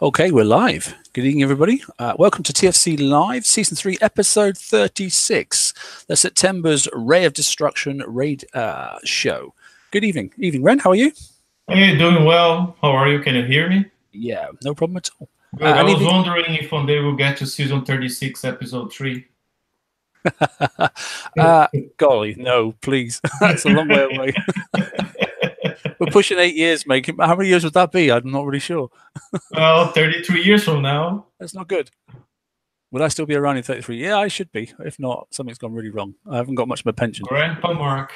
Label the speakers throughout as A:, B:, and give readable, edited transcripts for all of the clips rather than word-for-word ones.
A: Okay, we're live. Good evening, everybody. Welcome to TFC Live, Season 3, Episode 36, the September's Ray of Destruction raid show. Good evening. Evening, Ren. How are you?
B: Hey, doing well. How are you? Can you hear me?
A: Yeah, no problem at all.
B: Good. I
A: And
B: was
A: evening.
B: wondering if one day we'll get to Season 36, Episode 3.
A: Golly, no, please. That's a long way away. We're pushing 8 years, mate. How many years would that be? I'm not really sure.
B: Well, 33 years from now.
A: That's not good. Will I still be around in 33? Yeah, I should be. If not, something's gone really wrong. I haven't got much of a pension.
B: Grandpa Mark.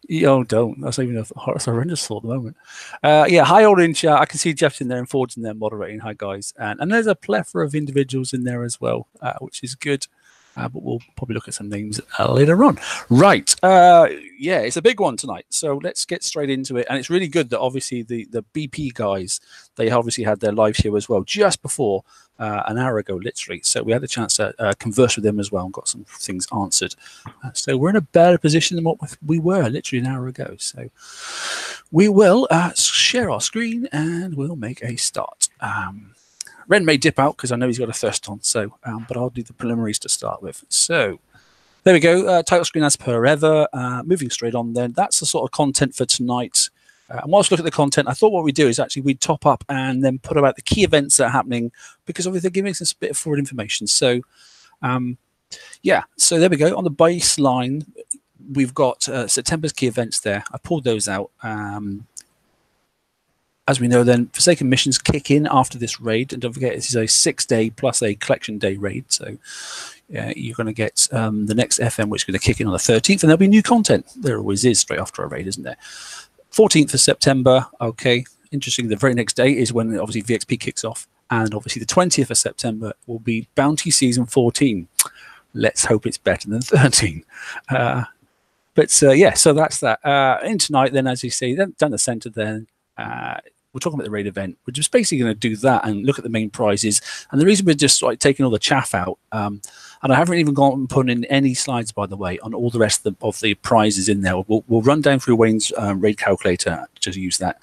A: Yeah. Oh, don't. That's even a horrendous thought at the moment. Yeah, hi all in chat. I can see Jeff's in there and Ford's in there moderating. Hi, guys. And there's a plethora of individuals in there as well, which is good. But we'll probably look at some names later on. Right. Yeah, it's a big one tonight. So let's get straight into it. And it's really good that obviously the BP guys, they obviously had their live show as well just before an hour ago, literally. So we had a chance to converse with them as well and got some things answered. So we're in a better position than what we were literally an hour ago. So we will share our screen and we'll make a start. Ren may dip out because I know he's got a thirst on, so but I'll do the preliminaries to start with. So there we go, title screen as per ever. Moving straight on then, that's the sort of content for tonight. And whilst looking at the content, I thought what we'd do is actually we'd top up and then put about the key events that are happening because obviously they're giving us a bit of forward information. So yeah, so there we go. On the baseline, we've got September's key events there. I pulled those out. As we know, then Forsaken missions kick in after this raid, and don't forget this is a 6-day plus a collection day raid. So you're going to get the next FM, which is going to kick in on the 13th, and there'll be new content. There always is straight after a raid, isn't there? 14th of September. Okay, interesting. The very next day is when obviously VXP kicks off, and obviously the 20th of September will be Bounty Season 14. Let's hope it's better than 13. But yeah, so that's that. In tonight, then, as you see, down the centre, then. We're talking about the raid event. We're just basically going to do that and look at the main prizes. And the reason we're just like taking all the chaff out, and I haven't even gone and put in any slides, by the way, on all the rest of the prizes in there. We'll run down through Wayne's raid calculator to use that,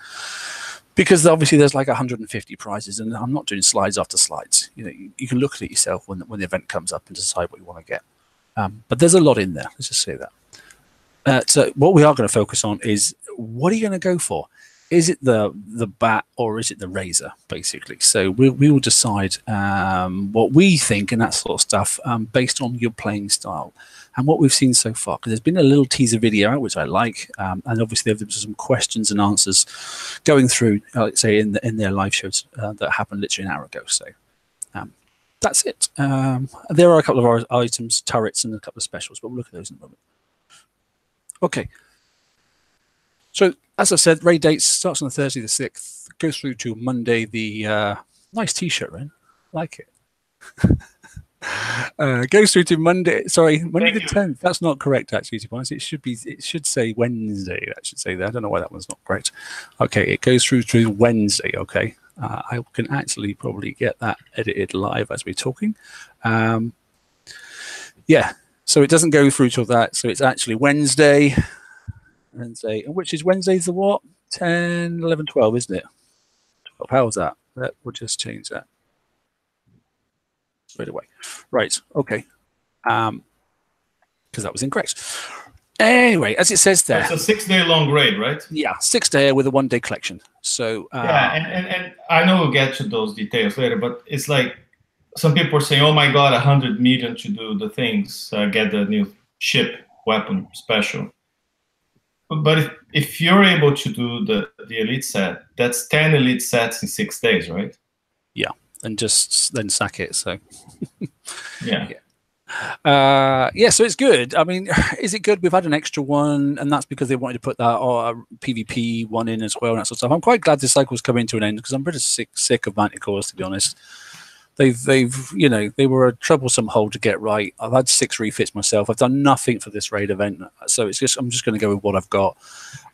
A: because obviously there's like 150 prizes, and I'm not doing slides after slides. You know, you can look at it yourself when the event comes up and decide what you want to get. But there's a lot in there. Let's just say that. So what we are going to focus on is what are you going to go for? Is it the bat or is it the razor, basically? So we will decide what we think and that sort of stuff based on your playing style and what we've seen so far. Because there's been a little teaser video out, which I like, and obviously there's some questions and answers going through, let's say, in their live shows that happened literally an hour ago. So that's it. There are a couple of our items, turrets, and a couple of specials, but we'll look at those in a moment. Okay. So, as I said, raid dates starts on the Thursday the 6th, goes through to Monday the nice T-shirt, Ren. Like it. Goes through to Monday. Sorry, Monday the 10th. That's not correct, actually. To be honest, it should say Wednesday. That should say that. I don't know why that one's not correct. Okay, it goes through to Wednesday. Okay, I can actually probably get that edited live as we're talking. Yeah, so it doesn't go through till that. So it's actually Wednesday. Wednesday, which is Wednesday's the what? 10, 11, 12, isn't it? 12. How's that? We'll just change that straight away. Right. Okay. Because that was incorrect. Anyway, as it says there,
B: it's a 6-day long raid, right?
A: Yeah, 6-day with a 1-day collection. So
B: yeah, and I know we'll get to those details later, but it's like some people are saying, "Oh my God, 100 million to do the things, get the new ship weapon special." But if you're able to do the elite set, that's 10 elite sets in 6 days, right?
A: Yeah, and just then sack it. So
B: yeah.
A: Yeah, so it's good. I mean, is it good? We've had an extra one, and that's because they wanted to put that PvP one in as well and that sort of stuff. I'm quite glad this cycle's coming to an end because I'm pretty sick of Manticores, to be honest. They've you know, they were a troublesome hole to get right. I've had 6 refits myself. I've done nothing for this raid event, so it's just I'm just going to go with what I've got.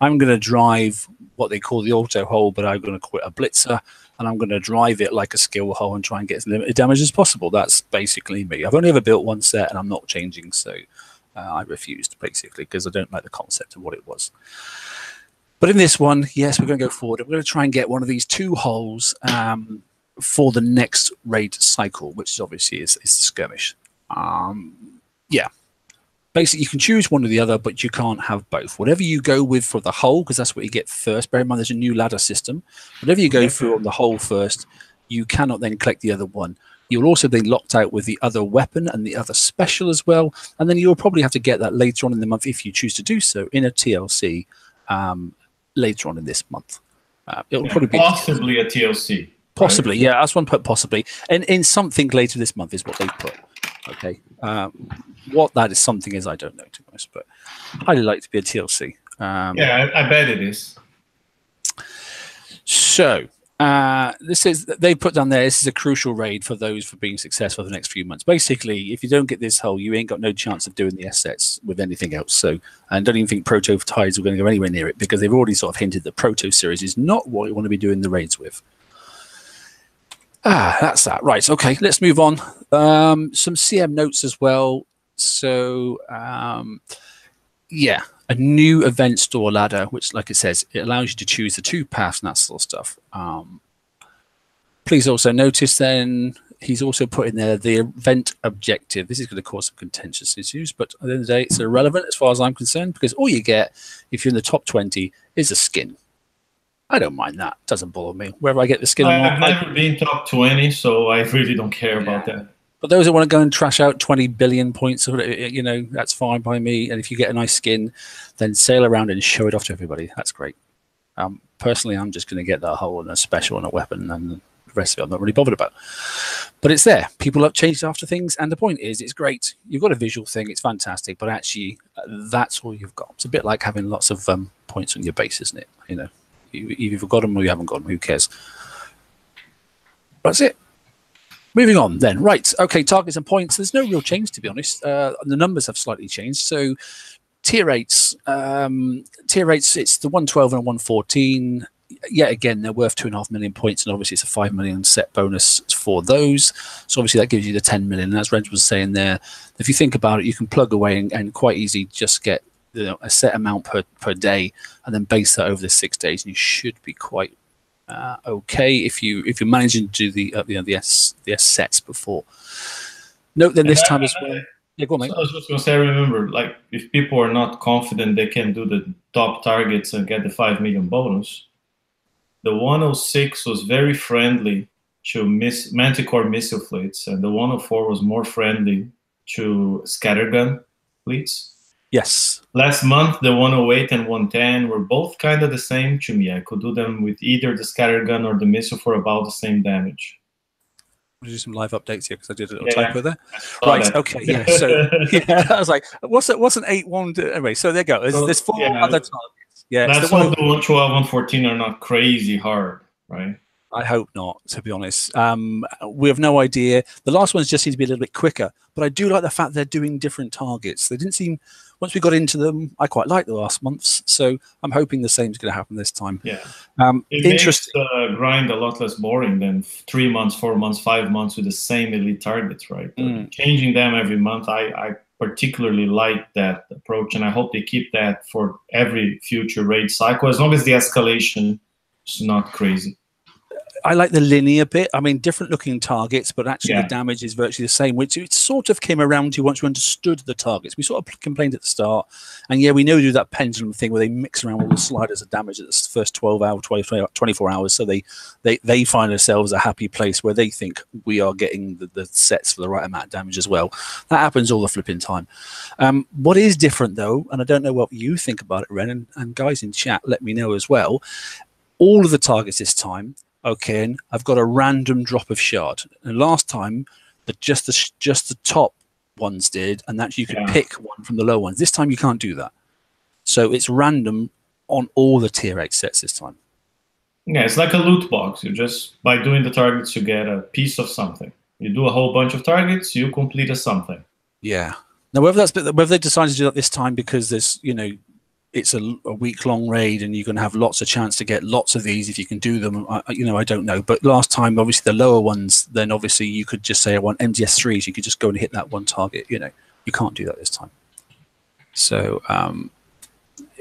A: I'm going to drive what they call the auto hole, but I'm going to call it a blitzer, and I'm going to drive it like a skill hole and try and get as limited damage as possible. That's basically me. I've only ever built one set, and I'm not changing, so I refused basically because I don't like the concept of what it was. But in this one, yes, we're going to go forward. We're going to try and get one of these 2 holes for the next raid cycle, which obviously is the skirmish. Yeah. Basically, you can choose one or the other, but you can't have both. Whatever you go with for the hole, because that's what you get first. Bear in mind, there's a new ladder system. Whatever you go through on the hole first, you cannot then collect the other one. You'll also be locked out with the other weapon and the other special as well. And then you'll probably have to get that later on in the month if you choose to do so in a TLC later on in this month. It'll probably be
B: possibly a TLC.
A: Possibly,
B: right?
A: yeah. That's one put possibly. And in something later this month is what they put. Okay. What that is something is, I don't know, to be honest, but highly like to be a TLC.
B: Yeah, I bet it is.
A: So this is, they put down there, this is a crucial raid for those for being successful the next few months. Basically, if you don't get this hole, you ain't got no chance of doing the assets with anything else. So, and don't even think Proto Tides are going to go anywhere near it, because they've already sort of hinted that Proto series is not what you want to be doing the raids with. That's that. Right. Okay. Let's move on. Some CM notes as well. So, yeah, a new event store ladder, which, like it says, it allows you to choose the 2 paths and that sort of stuff. Please also notice then he's also put in there the event objective. This is going to cause some contentious issues, but at the end of the day, it's irrelevant as far as I'm concerned, because all you get if you're in the top 20 is a skin. I don't mind that. Doesn't bother me. Whether I get the skin or not.
B: I've never been top 20, so I really don't care about that.
A: But those that want to go and trash out 20 billion points, you know, that's fine by me. And if you get a nice skin, then sail around and show it off to everybody. That's great. Personally, I'm just going to get that hole and a special and a weapon, and the rest of it I'm not really bothered about. But it's there. People have changed after things, and the point is, it's great. You've got a visual thing. It's fantastic. But actually, that's all you've got. It's a bit like having lots of points on your base, isn't it? You know, you've got them or you haven't got them. Who cares? That's it. Moving on then. Right. Okay, targets and points. There's no real change, to be honest. The numbers have slightly changed. So tier 8s, it's the 112 and 114. Yet again, they're worth 2.5 million points, and obviously it's a 5 million set bonus for those. So obviously that gives you the 10 million. And as Reg was saying there, if you think about it, you can plug away and quite easy just get, you know, a set amount per day, and then base that over the 6 days, and you should be quite okay if you're managing to do the S sets before. Note then this time as well. Yeah, go on, mate.
B: So I was just going to say, remember, like, if people are not confident they can do the top targets and get the 5 million bonus, the 106 was very friendly to Manticore missile fleets, and the 104 was more friendly to scattergun fleets.
A: Yes.
B: Last month, the 108 and 110 were both kind of the same to me. I could do them with either the scattergun or the missile for about the same damage.
A: We'll do some live updates here because I did a little typo there.
B: Right.
A: That. Okay. Yeah. So yeah, I was like, what's an 8-1? Anyway, so there you go. There's 4 other targets. Yeah.
B: That's why the 112 and 114 are not crazy hard, right?
A: I hope not, to be honest. We have no idea. The last ones just seem to be a little bit quicker, but I do like the fact they're doing different targets. They didn't seem, once we got into them, I quite liked the last months, so I'm hoping the same is going to happen this time.
B: Yeah.
A: It
B: makes the grind a lot less boring than 3 months, 4 months, 5 months with the same elite targets, right? Changing them every month, I particularly like that approach, and I hope they keep that for every future raid cycle, as long as the escalation is not crazy.
A: I like the linear bit. I mean, different looking targets, but actually the damage is virtually the same, which it sort of came around to once we understood the targets. We sort of complained at the start, and yeah, we know they do that pendulum thing where they mix around all the sliders of damage at the first 12 hours, 24 hours, so they find themselves a happy place where they think we are getting the sets for the right amount of damage as well. That happens all the flipping time. What is different though, and I don't know what you think about it, Ren, and guys in chat, let me know as well. All of the targets this time, okay, and I've got a random drop of shard. And last time, just the top ones did, and that you could pick one from the low ones. This time you can't do that. So it's random on all the tier 8 sets this time.
B: Yeah, it's like a loot box. You just, by doing the targets, you get a piece of something. You do a whole bunch of targets, you complete a something. Yeah.
A: Now, whether they decided to do that this time because there's, you know, it's a week-long raid and you're going to have lots of chance to get lots of these if you can do them, you know, I don't know. But last time, obviously, the lower ones, then obviously you could just say I want MDS3s. You could just go and hit that one target. You know, you can't do that this time. So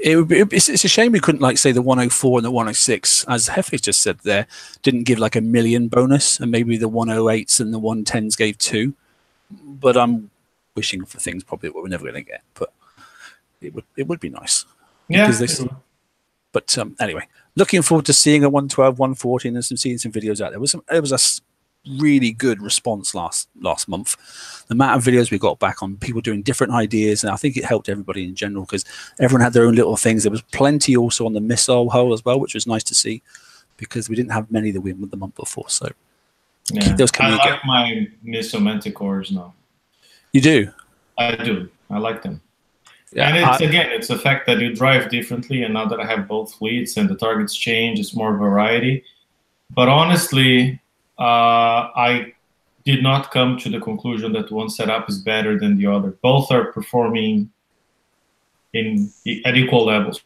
A: It's a shame we couldn't, like, say the 104 and the 106, as Hefe just said there, didn't give like a million bonus, and maybe the 108s and the 110s gave 2. But I'm wishing for things probably that we're never going to get. But it would be nice.
B: Yeah.
A: But anyway, looking forward to seeing a 112, 114, and seeing some videos out there. It was a really good response last month. The amount of videos we got back on people doing different ideas, and I think it helped everybody in general because everyone had their own little things. There was plenty also on the missile hull as well, which was nice to see because we didn't have many that we went the month before. So keep those coming.
B: I like my missile manticores now.
A: You do?
B: I do. I like them.
A: Yeah,
B: and it's the fact that you drive differently, and now that I have both fleets and the targets change, it's more variety. But honestly, I did not come to the conclusion that one setup is better than the other. Both are performing at equal levels.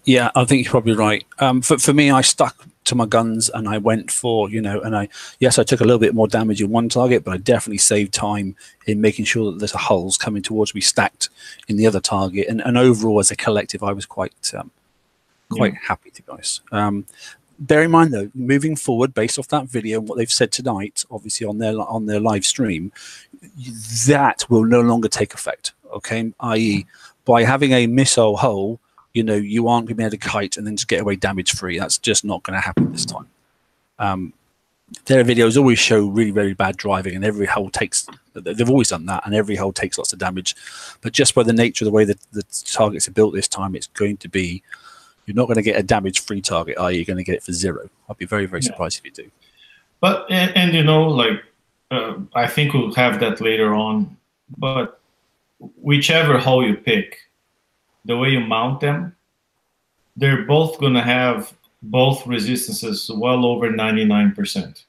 B: Yeah,
A: I think you're probably right. For me, I stuck to my guns and I went for, and I took a little bit more damage in one target, but I definitely saved time in making sure that there's hulls coming towards me stacked in the other target. And overall, as a collective, I was quite happy, to be honest. Bear in mind, though, moving forward, based off that video and what they've said tonight, obviously on their live stream, that will no longer take effect. Okay, i.e., by having a missile hull, you aren't going to be able to kite and then just get away damage free. That's just not going to happen this time. Their videos always show really, very bad driving, and every hull takes. They've always done that, and every hull takes lots of damage. But just by the nature of the way that the targets are built this time, it's going to be. You're not going to get a damage-free target, i.e., you're going to get it for 0. I'd be very, very surprised if you do.
B: But and I think we'll have that later on. But whichever hull you pick, the way you mount them, they're both going to have both resistances well over 99%.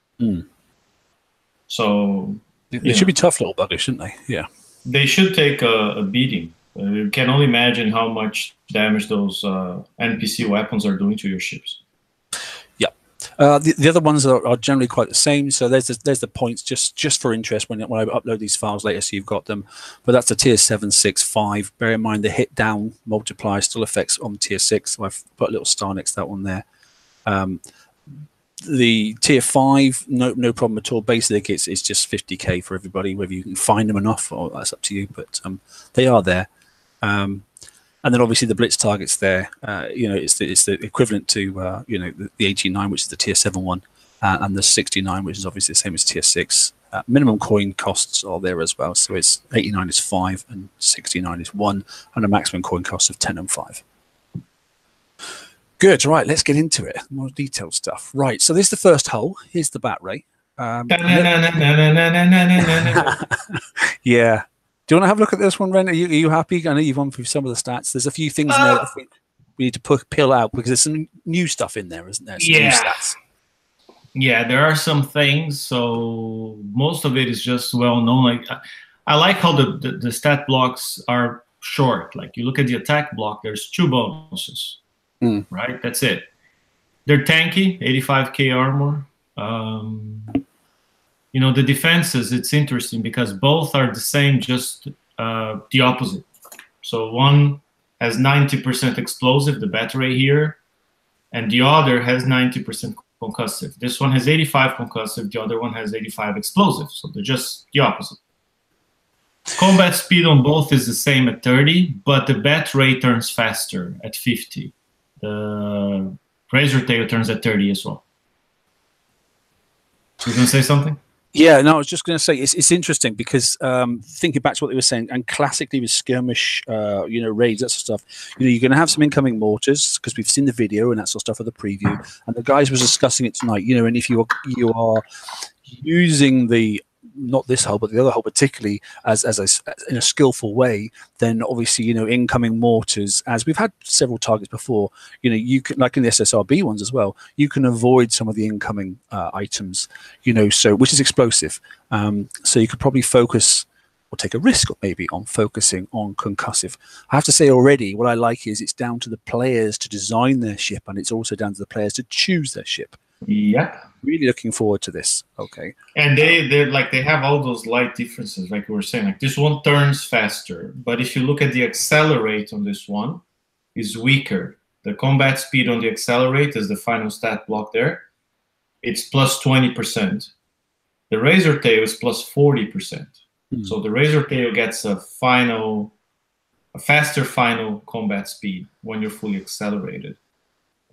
B: So
A: they should be tough little buggers, shouldn't they? Yeah.
B: They should take a beating. You can only imagine how much damage those NPC weapons are doing to your ships.
A: Yeah. The other ones are generally quite the same. So there's the points just for interest when I upload these files later, so you've got them. But that's a tier 7, 6, 5. Bear in mind the hit down multiplier still affects on tier 6. So I've put a little star next to that one there. The tier 5, no problem at all. Basic, it's just 50k for everybody. Whether you can find them enough, or that's up to you. But they are there. And then obviously the blitz targets there, it's the equivalent to the 89, which is the tier 7 one, and the 69, which is obviously the same as tier 6. Minimum coin costs are there as well, so it's 89 is 5 and 69 is 1, and a maximum coin cost of 10 and 5. Good, right? Let's get into it. More detailed stuff. Right, so this is the first hull. Here's the bat ray. Yeah. Do you want to have a look at this one, Ren? Are you happy? I know you've gone through some of the stats. There's a few things in there that I think we need to peel out because there's some new stuff in there, isn't there? Some new stats.
B: Yeah, there are some things. So most of it is just well known. Like I like how the stat blocks are short. Like you look at the attack block, there's 2 bonuses, right? That's it. They're tanky, 85k armor. The defenses, it's interesting because both are the same, just the opposite. So one has 90% explosive, the battery here, and the other has 90% concussive. This one has 85 concussive, the other one has 85 explosive. So they're just the opposite. Combat speed on both is the same at 30, but the bat ray turns faster at 50. The Razor Tail turns at 30 as well. You going to say something?
A: Yeah, no, I was just going to say it's interesting because thinking back to what they were saying, and classically with skirmish, raids, that sort of stuff, you're going to have some incoming mortars because we've seen the video and that sort of stuff for the preview, and the guys was discussing it tonight. And if you are using not this hull, but the other hull particularly in a skillful way, then obviously, incoming mortars, as we've had several targets before, you can, like in the SSRB ones as well, you can avoid some of the incoming items, so which is explosive. So you could probably focus or take a risk maybe on focusing on concussive. I have to say already, what I like is it's down to the players to design their ship, and it's also down to the players to choose their ship.
B: Yep.
A: Really looking forward to this. Okay.
B: And they have all those light differences, like we were saying. Like this one turns faster, but if you look at the accelerate on this one, is weaker. The combat speed on the accelerate is the final stat block there. It's plus 20%. The Razor Tail is plus 40%. So the Razor Tail gets a faster final combat speed when you're fully accelerated.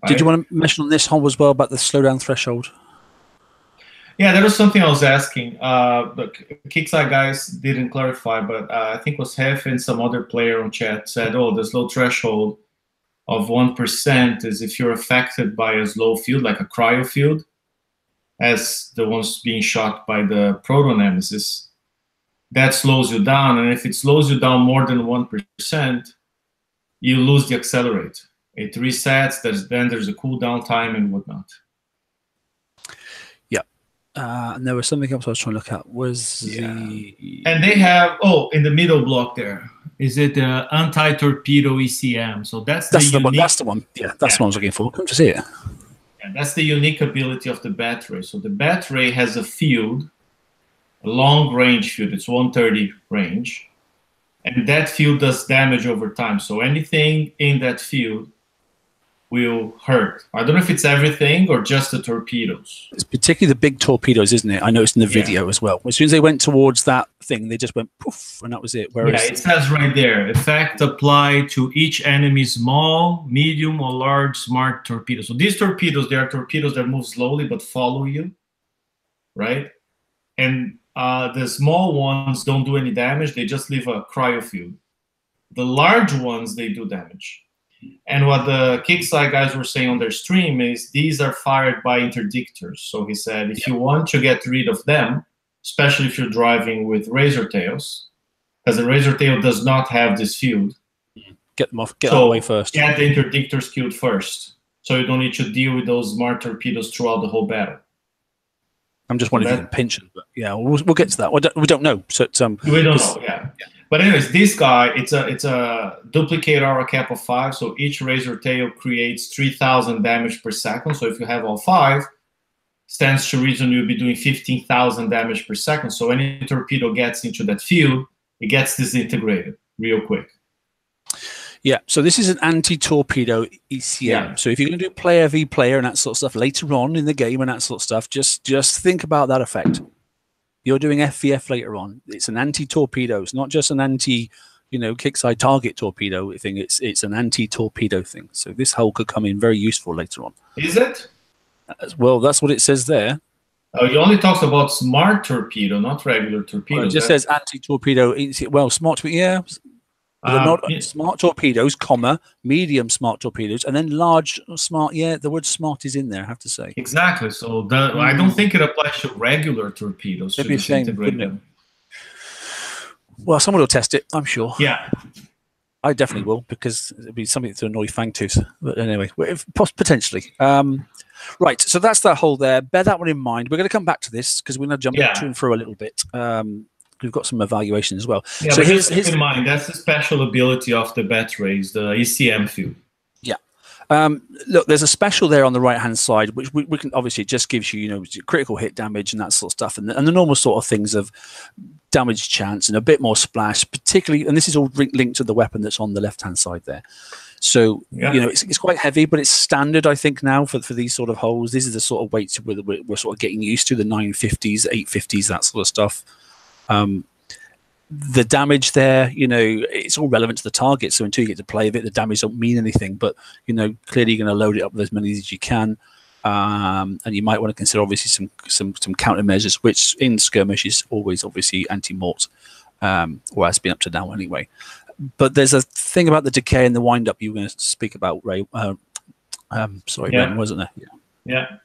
B: Right?
A: Did you want to mention on this hole as well about the slowdown threshold?
B: Yeah, that was something I was asking. The Kickside guys didn't clarify, but I think it was Hef and some other player on chat said, oh, the slow threshold of 1% is if you're affected by a slow field, like a cryo field, as the ones being shot by the proto nemesis. That slows you down, and if it slows you down more than 1%, you lose the accelerate. It resets. Then there's a cooldown time and whatnot.
A: Yeah, and there was something else I was trying to look at.
B: And they have in the middle block there. Is it the anti-torpedo ECM? So that's the
A: one. That's the one. Yeah, that's what I was looking for. Come to see it.
B: Yeah, that's the unique ability of the Bat Ray. So the Bat Ray has a field. A long range field, it's 130 range, and that field does damage over time. So anything in that field will hurt. I don't know if it's everything or just the torpedoes.
A: It's particularly the big torpedoes, isn't it? I noticed in the video as well. As soon as they went towards that thing, they just went poof, and that was it. Whereas
B: it says right there, effect applied to each enemy small, medium, or large smart torpedo. So these torpedoes, they are torpedoes that move slowly but follow you, right? And the small ones don't do any damage. They just leave a cryo field. The large ones, they do damage. And what the Kickside guys were saying on their stream is these are fired by interdictors. So he said, if you want to get rid of them, especially if you're driving with Razor Tails, because the Razor Tail does not have this field.
A: Get them off, get them away first.
B: Get the interdictors killed first. So you don't need to deal with those smart torpedoes throughout the whole battle.
A: I'm just wondering if you can pinch them, but yeah, we'll get to that. We don't know. So
B: we don't know. Yeah. But anyways, this guy, it's a duplicate aura cap of 5. So each Razor Tail creates 3,000 damage per second. So if you have all 5, stands to reason you'll be doing 15,000 damage per second. So any torpedo gets into that field, it gets disintegrated real quick.
A: Yeah, so this is an anti-torpedo ECM. Yeah. So if you're going to do player v player and that sort of stuff later on in the game and that sort of stuff, just think about that effect. You're doing FVF later on. It's an anti-torpedo. It's not just an anti, kickside target torpedo thing. It's an anti-torpedo thing. So this hull could come in very useful later on.
B: Is it?
A: Well, that's what it says there.
B: Oh, it only talks about smart torpedo, not regular torpedo.
A: Well, it just says anti-torpedo. Well, smart, yeah. They're not smart torpedoes, medium smart torpedoes, and then large smart. Yeah, the word smart is in there, I have to say.
B: Exactly. So I don't think it applies to regular torpedoes.
A: It'd be a shame, wouldn't it? Well, someone will test it, I'm sure.
B: Yeah.
A: I definitely will, because it'd be something to annoy Fangtooth. But anyway, potentially. Right, so that's that hole there. Bear that one in mind. We're going to come back to this, because we're going to jump to and fro a little bit. We've got some evaluation as well.
B: Yeah, so here's keep in mind, that's the special ability of the Bat Rays, the ECM field.
A: Yeah. Look, there's a special there on the right-hand side, which we can obviously just gives you, critical hit damage and that sort of stuff, and the normal sort of things of damage chance and a bit more splash, particularly, and this is all linked to the weapon that's on the left-hand side there. So, it's quite heavy, but it's standard, I think, now for these sort of holes. These are the sort of weights we're sort of getting used to, the 950s, 850s, that sort of stuff. The damage there, it's all relevant to the target. So until you get to play with it, the damage don't mean anything. But clearly you're going to load it up with as many as you can, and you might want to consider obviously some countermeasures, which in skirmish is always obviously anti-mort, or has been up to now anyway. But there's a thing about the decay and the wind up you were going to speak about, Ray. Sorry, Ben, wasn't there?
B: Yeah.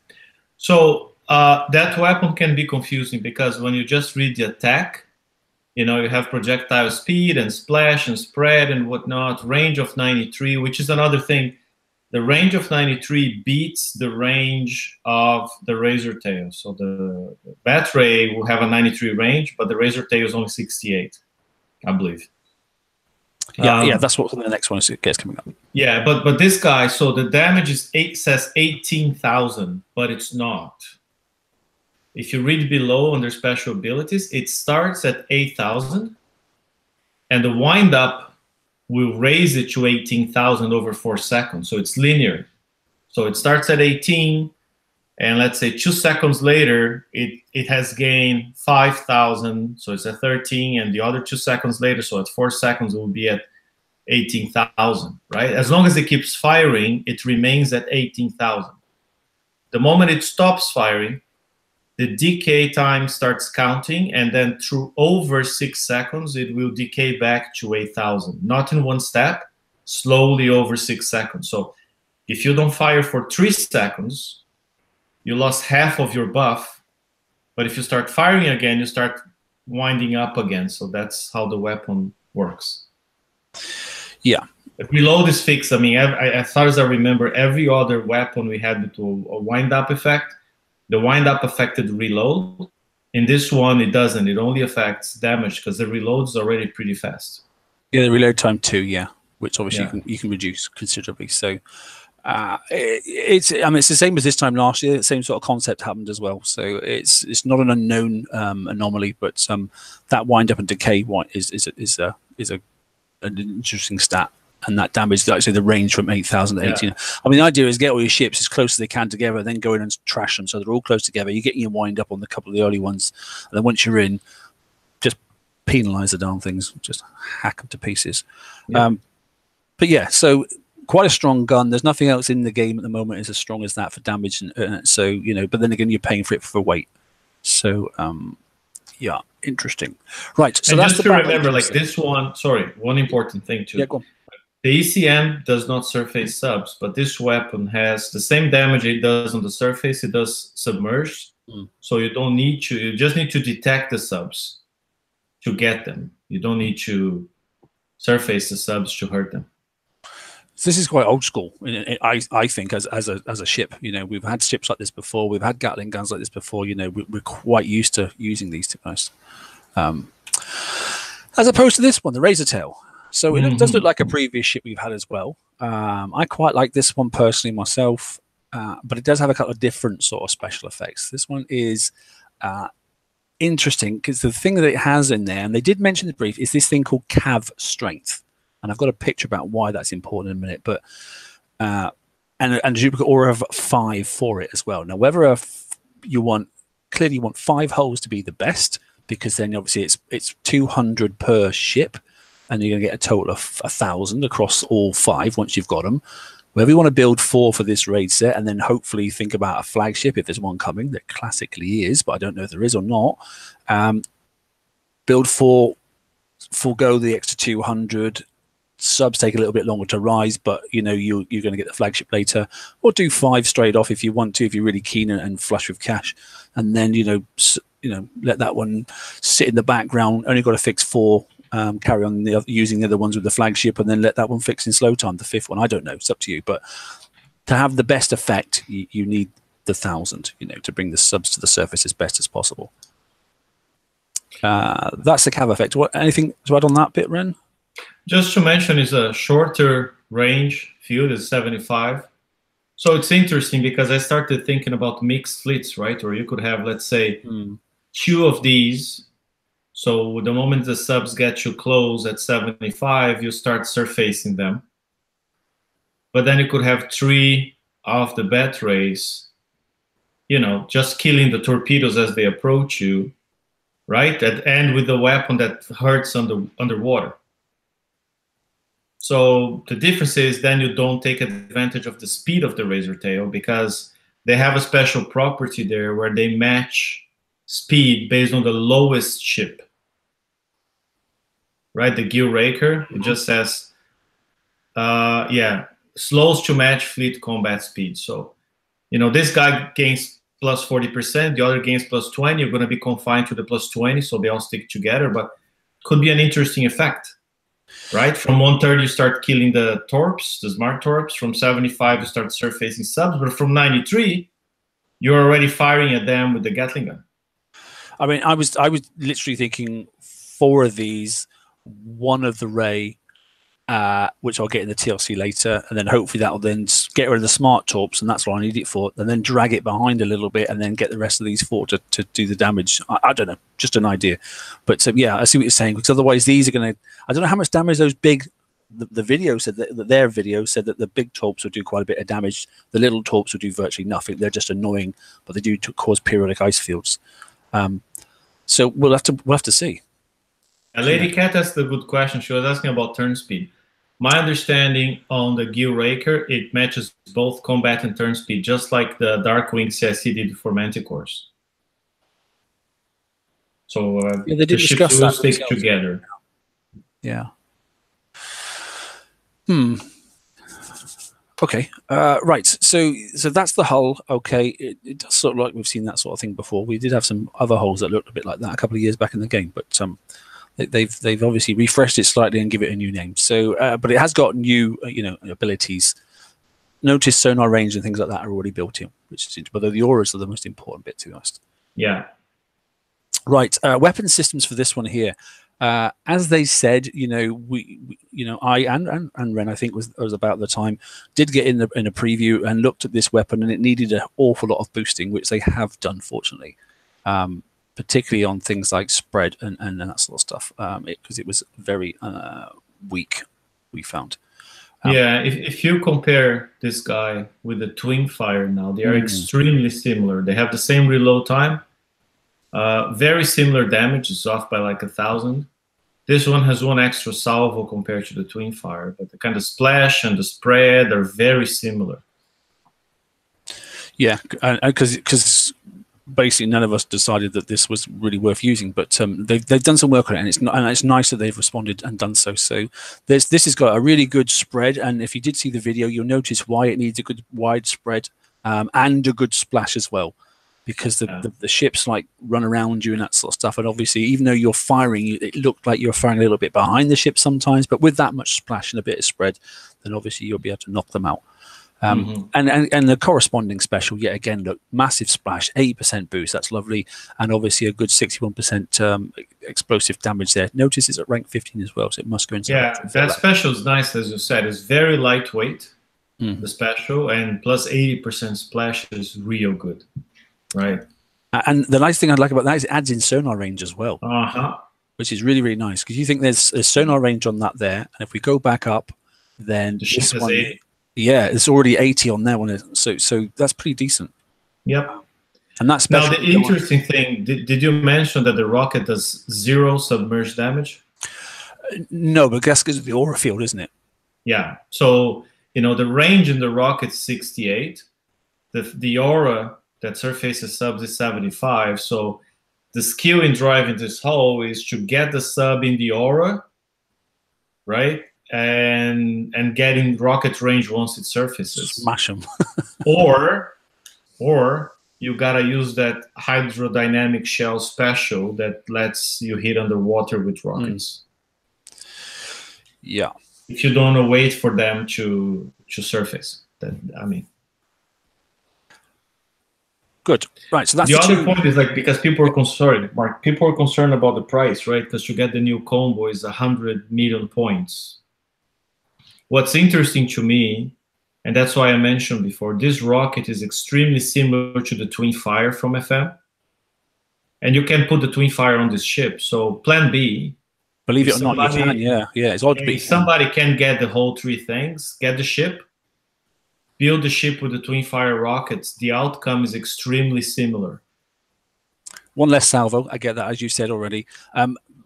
B: So that weapon can be confusing, because when you just read the attack, you have projectile speed and splash and spread and whatnot, range of 93, which is another thing. The range of 93 beats the range of the Razor Tail. So the Bat Ray will have a 93 range, but the Razor Tail is only 68, I believe.
A: Yeah, that's what the next one gets coming up.
B: Yeah, but this guy, so the damage is says 18,000, but it's not. If you read below under special abilities, it starts at 8,000, and the wind up will raise it to 18,000 over 4 seconds. So it's linear. So it starts at 18, and let's say 2 seconds later, it has gained 5,000. So it's at 13, and the other 2 seconds later, so at 4 seconds, it will be at 18,000, right? As long as it keeps firing, it remains at 18,000. The moment it stops firing, the decay time starts counting, and then through over 6 seconds, it will decay back to 8,000. Not in one step, slowly over 6 seconds. So if you don't fire for 3 seconds, you lost half of your buff. But if you start firing again, you start winding up again. So that's how the weapon works.
A: Yeah.
B: Reload is fixed. I mean, as far as I remember, every other weapon we had with a wind-up effect, the wind-up affected reload. In this one, it doesn't. It only affects damage because the reload is already pretty fast.
A: Yeah, the reload time too, yeah, which obviously you can reduce considerably. So it's the same as this time last year. The same sort of concept happened as well. So it's not an unknown anomaly, but that wind-up and decay is an interesting stat. And that damage, like I say, the range from 8,000 to 18. I mean, the idea is get all your ships as close as they can together, then go in and trash them so they're all close together. You're getting your wind up on the couple of the early ones, and then once you're in, just penalize the darn things, just hack them to pieces. Yeah. But yeah, so quite a strong gun. There's nothing else in the game at the moment is as strong as that for damage, and so you know. But then again, you're paying for it for weight. So yeah, interesting. Right. So
B: and
A: that's
B: just to remember, like this one. Sorry, one important thing too.
A: Yeah, go on.
B: The ECM does not surface subs, but this weapon has the same damage it does on the surface. It does submerged, so you don't need to. You just need to detect the subs to get them. You don't need to surface the subs to hurt them.
A: So this is quite old school, I think, as a ship. You know, we've had ships like this before. We've had Gatling guns like this before. You know, we're quite used to using these, to be honest. As opposed to this one, the Razor Tail. So it does look like a previous ship we've had as well. I quite like this one personally myself, but it does have a couple of different sort of special effects. This one is interesting because the thing that it has in there, and they did mention the brief, is this thing called Cav Strength. And I've got a picture about why that's important in a minute. But and a duplicate aura of 5 for it as well. Now, whether you want 5 hulls to be the best, because then obviously it's 200 per ship. And you're going to get a total of 1,000 across all 5 once you've got them. Whether you want to build 4 for this raid set, and then hopefully think about a flagship if there's one coming. There classically is, but I don't know if there is or not. Build 4, forego the extra 200. Subs take a little bit longer to rise, but you know you're going to get the flagship later. Or do 5 straight off if you want to, if you're really keen and flush with cash. And then you know let that one sit in the background. Only got to fix 4. Carry on using the other ones with the flagship, and then let that one fix in slow time, the 5th one. I don't know, it's up to you. But to have the best effect, you need the 1,000, you know, to bring the subs to the surface as best as possible. That's the Cav effect. Anything to add on that bit, Ren?
B: Just to mention, is a shorter range field, is 75. So it's interesting because I started thinking about mixed fleets, right? Or you could have, let's say, 2 of these. So the moment the subs get you close at 75, you start surfacing them. But then you could have 3 off the bat race, you know, just killing the torpedoes as they approach you, right? And with the weapon that hurts underwater. So the difference is then you don't take advantage of the speed of the Razor Tail, because they have a special property there where they match speed based on the lowest ship, right? The Gil Raker, it just says, slows to match fleet combat speed. So, you know, this guy gains plus 40%, the other gains plus 20. You're going to be confined to the plus 20, so they all stick together, but could be an interesting effect, right? From 130, you start killing the torps, the smart torps. From 75, you start surfacing subs, but from 93, you're already firing at them with the Gatling gun.
A: I mean, I was literally thinking 4 of these, 1 of the Ray, which I'll get in the TLC later, and then hopefully that'll then get rid of the smart torps, and that's what I need it for, and then drag it behind a little bit, and then get the rest of these four to do the damage. I don't know, just an idea. But yeah, I see what you're saying, because otherwise these are going to, I don't know how much damage those big, the video said that their video said that the big torps would do quite a bit of damage. The little torps would do virtually nothing. They're just annoying, but they do cause periodic ice fields. So we'll have to see.
B: A Lady Cat asked a good question. She was asking about turn speed. My understanding on the Gil Raker, it matches both combat and turn speed, just like the Darkwing CSC did for Manticores. So
A: yeah, they did
B: the ships will stick together.
A: Yeah. Okay. Right. So that's the hull. Okay. It does sort of like we've seen that sort of thing before. We did have some other hulls that looked a bit like that a couple of years back in the game, but they've obviously refreshed it slightly and give it a new name. So, but it has got new, abilities. Notice sonar range and things like that are already built in, which is, although the auras are the most important bit, to be honest.
B: Yeah.
A: Right. Weapon systems for this one here. As they said, I and Ren, I think was about the time, did get in a preview and looked at this weapon, and it needed an awful lot of boosting, which they have done, fortunately. Particularly on things like spread and that sort of stuff, because it was very weak, we found.
B: Yeah, if you compare this guy with the Twin Fire now, they are extremely similar. They have the same reload time, very similar damage. It's off by like 1,000. This one has one extra salvo compared to the Twin Fire, but the kind of splash and the spread are very similar.
A: Yeah, because basically none of us decided that this was really worth using, but they've done some work on it, and it's nice that they've responded and done so. So this has got a really good spread, and if you did see the video, you'll notice why it needs a good wide spread and a good splash as well, because the ships like run around you and that sort of stuff, and obviously even though you're firing, it looked like you're firing a little bit behind the ship sometimes, but with that much splash and a bit of spread, then obviously you'll be able to knock them out. And the corresponding special, yet again, look, massive splash, 80% boost, that's lovely, and obviously a good 61% explosive damage there. Notice it's at rank 15 as well, so it must go into
B: that special is nice, as you said. It's very lightweight, the special, and plus 80% splash is real good, right?
A: And the nice thing I like about that is it adds in sonar range as well, which is really, really nice, because you think there's sonar range on that there, and if we go back up, then
B: the ship
A: this
B: is
A: one,
B: 80.
A: Yeah, it's already 80 on there, so that's pretty decent.
B: Yep.
A: And that's
B: now the interesting thing. Did you mention that the rocket does 0 submerged damage?
A: No, but that's because of the aura field, isn't it?
B: Yeah. So the range in the rocket is 68. The aura that surfaces subs is 75. So the skill in driving this hull is to get the sub in the aura, right? And getting rocket range once it surfaces.
A: Smash them.
B: or you gotta use that hydrodynamic shell special that lets you hit underwater with rockets.
A: Yeah.
B: If you don't want to wait for them to surface, then
A: Good. Right. So that's
B: the other point is because people are concerned, Mark. People are concerned about the price, right? Because to get the new combo is 100 million points. What's interesting to me, and that's why I mentioned before, this rocket is extremely similar to the Twin Fire from FM. And you can put the Twin Fire on this ship. So plan B.
A: Believe it or not, you can. Yeah. It's odd to be.
B: If somebody can get the whole 3 things, get the ship, build the ship with the Twin Fire rockets, the outcome is extremely similar.
A: One less salvo. I get that, as you said already.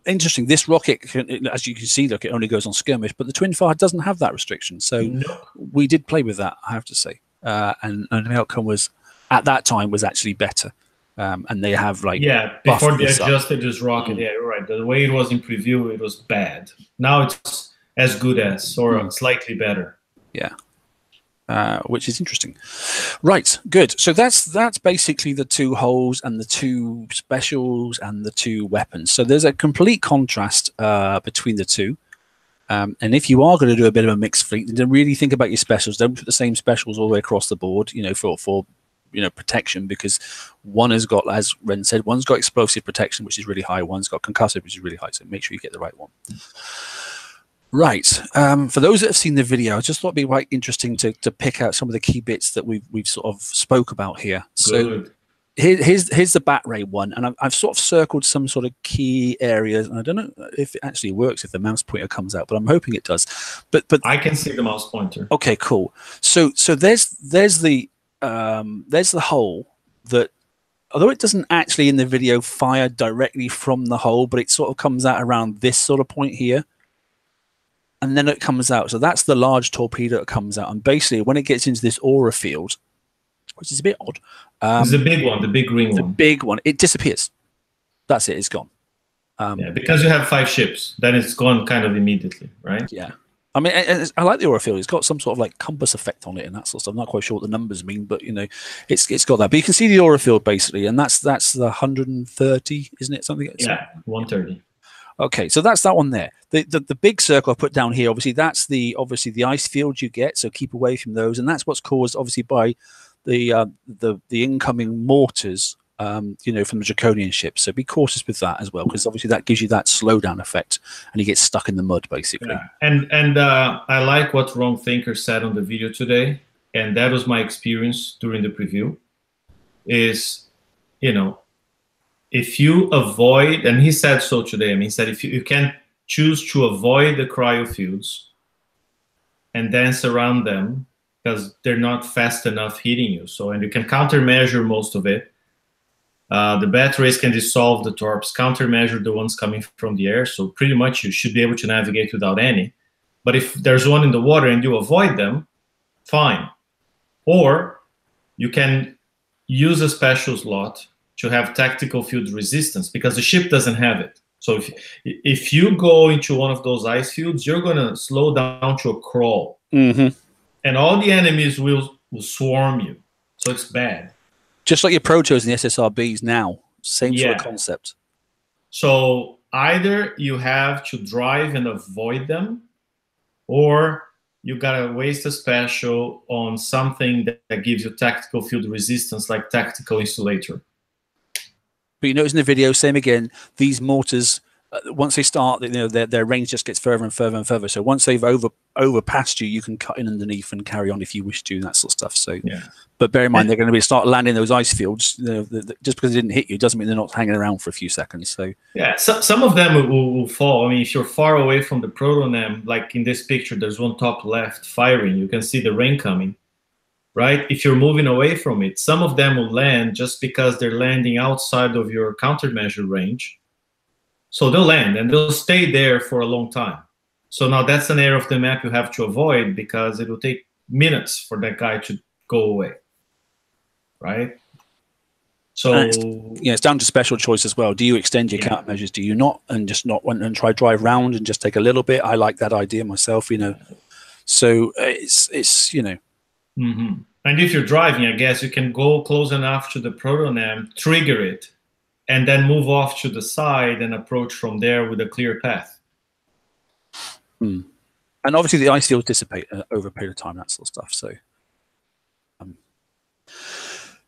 A: Interesting. This rocket, as you can see, look, it only goes on skirmish, but the Twin Fire doesn't have that restriction. So we did play with that, I have to say, and the outcome was at that time was actually better. And they have
B: before they adjusted this rocket. Yeah, you're right. The way it was in preview, it was bad. Now it's as good as, or slightly better.
A: Yeah. Which is interesting. Right, good. So that's basically the 2 hulls and the 2 specials and the 2 weapons. So there's a complete contrast between the 2. And if you are going to do a bit of a mixed fleet, then really think about your specials. Don't put the same specials all the way across the board, for protection, because one has got, as Ren said, one's got explosive protection, which is really high. One's got concussive, which is really high. So make sure you get the right one. Right. For those that have seen the video, I just thought it'd be quite interesting to pick out some of the key bits that we've sort of spoke about here. So
B: Good.
A: here's the bat ray one, and I've sort of circled some sort of key areas, and I don't know if it actually works if the mouse pointer comes out, but I'm hoping it does. But
B: I can see the mouse pointer.
A: okay, cool. So there's the hole that, although it doesn't actually in the video fire directly from the hole, but it sort of comes out around this sort of point here. And then it comes out. So that's the large torpedo that comes out. And basically, when it gets into this aura field, which is a bit odd.
B: It's the big one, the big green one.
A: The big one. It disappears. That's it. It's gone.
B: Yeah, because you have 5 ships, then it's gone kind of immediately, right?
A: Yeah. I mean, I like the aura field. It's got some sort of like compass effect on it and that sort of stuff. I'm not quite sure what the numbers mean, but you know, it's got that. But you can see the aura field basically, and that's the 130, isn't it? Something.
B: Yeah, 130.
A: Okay, so that's that one there. The big circle I put down here, obviously, that's the ice field you get. So keep away from those, and that's what's caused obviously by the incoming mortars, you know, from the Draconian ships. So be cautious with that as well, because obviously that gives you that slowdown effect, and you get stuck in the mud basically.
B: Yeah. And I like what Wrong Thinker said on the video today, and that was my experience during the preview. Is, you know, if you avoid, and he said so today, I mean, he said if you can choose to avoid the cryo fields and dance around them because they're not fast enough hitting you. So, and you can countermeasure most of it. The batteries can dissolve the torps, countermeasure the ones coming from the air. So pretty much you should be able to navigate without any. But if there's one in the water and you avoid them, fine. Or you can use a special slot to have tactical field resistance, because the ship doesn't have it. So if you go into one of those ice fields, you're going to slow down to a crawl.
A: Mm-hmm.
B: And all the enemies will swarm you. So it's bad.
A: Just like your Protos and the SSRBs now. Same sort of concept.
B: So either you have to drive and avoid them, or you got to waste a special on something that gives you tactical field resistance, like tactical insulator.
A: But you notice in the video, same again, these mortars, once they start, you know, their range just gets further and further and further. So once they've overpassed you, you can cut in underneath and carry on if you wish to, and that sort of stuff. So, yeah. But bear in mind, they're going to start landing those ice fields. You know, just because they didn't hit you doesn't mean they're not hanging around for a few seconds. So
B: yeah, some of them will fall. I mean, if you're far away from the protonem, like in this picture, there's one top left firing. You can see the rain coming. Right? If you're moving away from it, some of them will land just because they're landing outside of your countermeasure range. So they'll land and they'll stay there for a long time. So now that's an area of the map you have to avoid, because it will take minutes for that guy to go away. Right? So
A: it's down to special choice as well. Do you extend your countermeasures? Do you not? And just not want and try drive round and just take a little bit? I like that idea myself, you know. So it's you know.
B: Mm-hmm. And if you're driving, I guess you can go close enough to the protonem, trigger it, and then move off to the side and approach from there with a clear path.
A: And obviously the ice fields dissipate over a period of time, that sort of stuff. So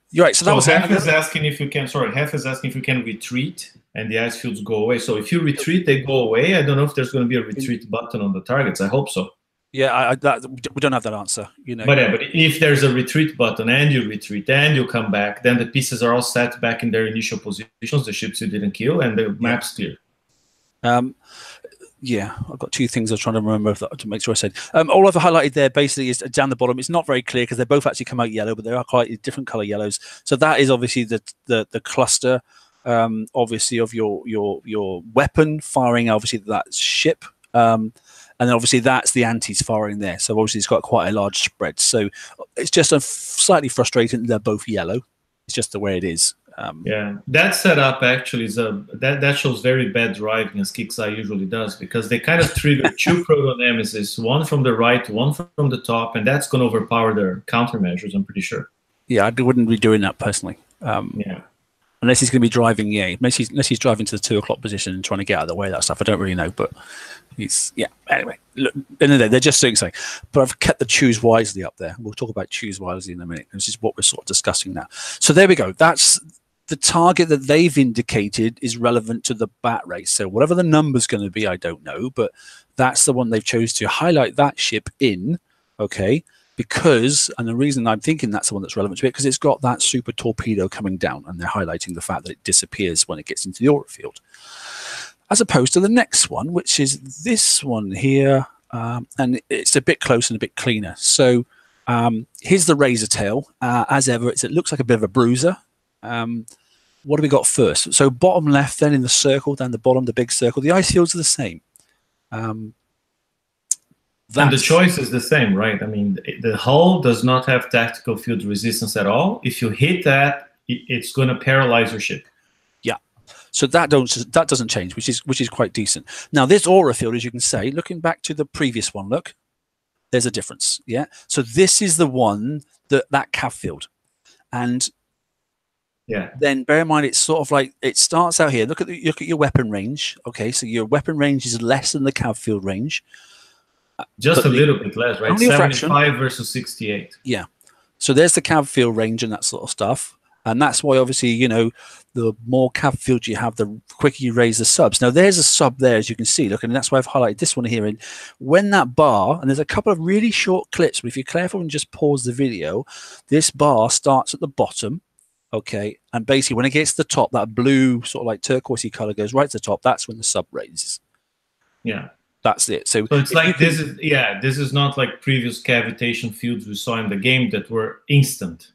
A: you're right. So that was
B: Half is asking if you can. Sorry, Half is asking if you can retreat and the ice fields go away. So if you retreat, they go away. I don't know if there's going to be a retreat button on the targets. I hope so.
A: Yeah, we don't have that answer, you know.
B: But if there's a retreat button and you retreat and you come back, then the pieces are all set back in their initial positions, the ships you didn't kill, and the map's clear.
A: Yeah, I've got 2 things I was trying to remember to make sure I said. All I've highlighted there basically is down the bottom. It's not very clear because they both actually come out yellow, but they are quite different color yellows. So that is obviously the cluster, obviously of your weapon firing, obviously that ship. And then obviously that's the antis firing there. So obviously it's got quite a large spread. So it's just slightly frustrating that they're both yellow. It's just the way it is.
B: Yeah, that setup actually is that shows very bad driving, as Kixeye usually does, because they kind of trigger 2 proto-nemesis, one from the right, one from the top, and that's going to overpower their countermeasures, I'm pretty sure.
A: Yeah, I wouldn't be doing that personally.
B: Yeah.
A: Unless he's going to be driving, unless he's driving to the 2 o'clock position and trying to get out of the way of that stuff. I don't really know, but anyway, look, they're just doing something. But I've kept the choose wisely up there. We'll talk about choose wisely in a minute. This is what we're sort of discussing now. So there we go. That's the target that they've indicated is relevant to the bat rate. So whatever the number's going to be, I don't know, but that's the one they've chose to highlight that ship in, okay? Because, and the reason I'm thinking that's the one that's relevant to it, because it's got that super torpedo coming down, and they're highlighting the fact that it disappears when it gets into the aura field. As opposed to the next one, which is this one here, and it's a bit closer and a bit cleaner. So here's the razor tail. As ever, it looks like a bit of a bruiser. What do we got first? So bottom left, then in the circle, down the bottom, the big circle, the ice fields are the same.
B: And the choice is the same, right? I mean, the hull does not have tactical field resistance at all. If you hit that, it's going to paralyze your ship.
A: Yeah. So that doesn't change, which is quite decent. Now, this aura field, as you can say, looking back to the previous one, look, there's a difference. Yeah. So this is the one that cav field, and
B: yeah.
A: Then bear in mind, it's sort of like it starts out here. Look at your weapon range. Okay, so your weapon range is less than the cav field range.
B: Just a little bit less, right? 75 versus 68.
A: Yeah. So there's the cav field range and that sort of stuff. And that's why, obviously, you know, the more cav field you have, the quicker you raise the subs. Now, there's a sub there, as you can see. Look, and that's why I've highlighted this one here. And when that bar, and there's a couple of really short clips, but if you're careful and just pause the video, this bar starts at the bottom. Okay, and basically when it gets to the top, that blue sort of like turquoisey color goes right to the top. That's when the sub raises.
B: Yeah,
A: that's it. So
B: it's like this is not like previous cavitation fields we saw in the game that were instant.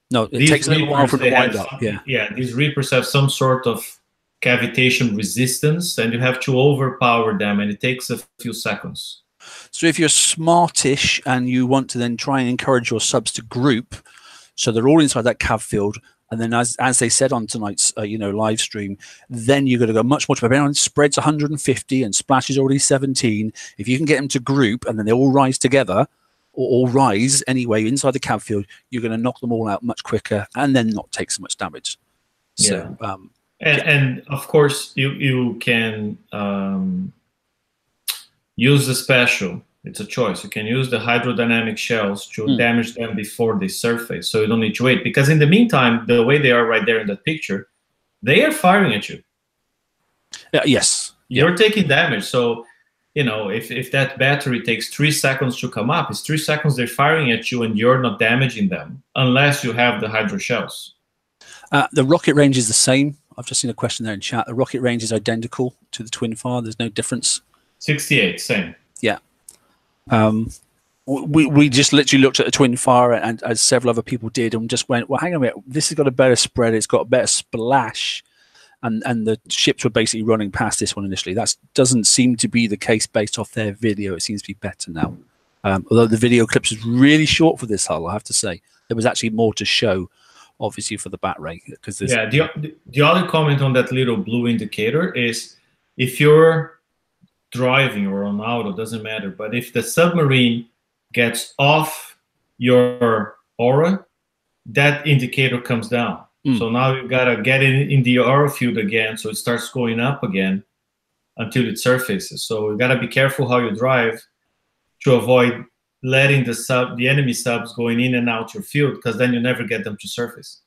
A: No, it takes a little while for the wind up.
B: Yeah, these Reapers have some sort of cavitation resistance, and you have to overpower them, and it takes a few seconds.
A: So if you're smartish and you want to then try and encourage your subs to group, so they're all inside that cav field, and then as they said on tonight's live stream, then you're going to go much more. Bear spreads 150 and splash is already 17. If you can get them to group and then they all rise together, or all rise anyway inside the cav field, you're going to knock them all out much quicker and then not take so much damage. So,
B: yeah. And of course you can use the special. It's a choice. You can use the hydrodynamic shells to damage them before they surface, so you don't need to wait. Because in the meantime, the way they are right there in that picture, they are firing at you.
A: Yes.
B: You're taking damage. So, you know, if that battery takes 3 seconds to come up, it's 3 seconds they're firing at you and you're not damaging them unless you have the hydro shells.
A: The rocket range is the same. I've just seen a question there in chat. The rocket range is identical to the Twin Fire. There's no difference.
B: 68, same.
A: Yeah. We just literally looked at the Twin Fire, and as several other people did, and just went, well, hang on a minute, this has got a better spread, it's got a better splash, and the ships were basically running past this one initially. That doesn't seem to be the case based off their video. It seems to be better now. Although the video clips is really short for this hull, I have to say. There was actually more to show, obviously, for the bat ray.
B: Yeah, the other comment on that little blue indicator is if you're driving or on auto, doesn't matter, but if the submarine gets off your aura, that indicator comes down. So now you've got to get it in the aura field again, so it starts going up again until it surfaces. So you got to be careful how you drive to avoid letting the enemy subs going in and out your field, because then you never get them to surface.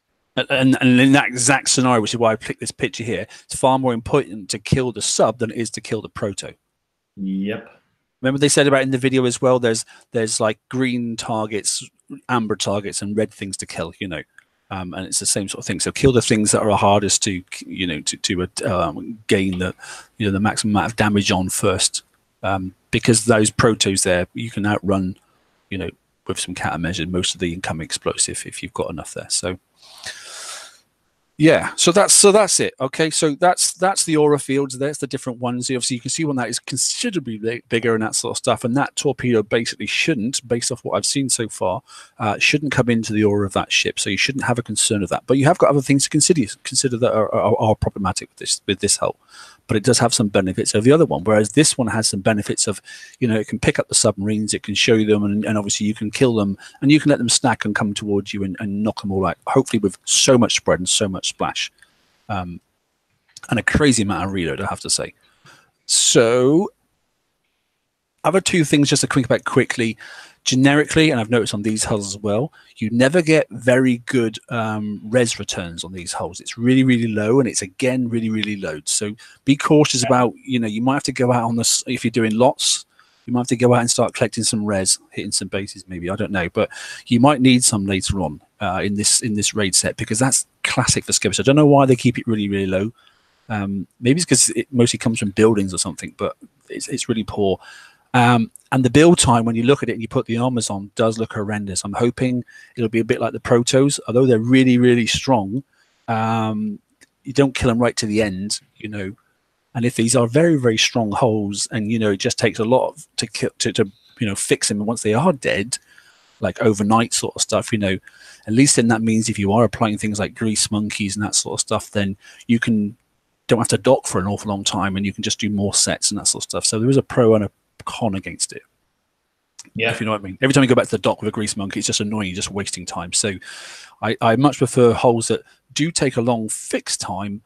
A: And in that exact scenario, which is why I picked this picture here, it's far more important to kill the sub than it is to kill the proto.
B: Yep.
A: Remember they said about in the video as well, there's like green targets, amber targets, and red things to kill, you know, and it's the same sort of thing. So kill the things that are hardest to, you know, to gain the maximum amount of damage on first, because those protos there, you can outrun, you know, with some countermeasures most of the incoming explosive if you've got enough there. So. Yeah, so that's it. Okay, so that's the aura fields. There's the different ones. Obviously, you can see one that is considerably bigger and that sort of stuff. And that torpedo basically shouldn't, based off what I've seen so far, shouldn't come into the aura of that ship. So you shouldn't have a concern of that. But you have got other things to consider that are problematic with this hull. But it does have some benefits of the other one. Whereas this one has some benefits of, you know, it can pick up the submarines, it can show you them, and obviously you can kill them, and you can let them stack and come towards you and knock them all out. Hopefully with so much spread and so much splash, and a crazy amount of reload, I have to say. So other two things just to think about quickly. generically, and I've noticed on these hulls as well, you never get very good res returns on these hulls. It's really, really low, and it's again really, really low. So be cautious about, you might have to go out on this if you're doing lots. You might have to go out and start collecting some res, hitting some bases, maybe, I don't know, but you might need some later on in this raid set, because that's classic for Scourge. I don't know why they keep it really, really low. Maybe it's because it mostly comes from buildings or something, but it's really poor. And the build time, when you look at it and you put the armors on, does look horrendous. I'm hoping it'll be a bit like the Protos, although they're really, really strong. You don't kill them right to the end, And if these are very, very strong holes, and it just takes a lot to fix them once they are dead, like overnight sort of stuff, at least then that means if you are applying things like grease monkeys and that sort of stuff, then you don't have to dock for an awful long time, and you can just do more sets and that sort of stuff. So there is a pro and a con against it. Yeah, if you know what I mean. Every time you go back to the dock with a grease monkey, it's just annoying. You're just wasting time. So I much prefer holes that do take a long fixed time,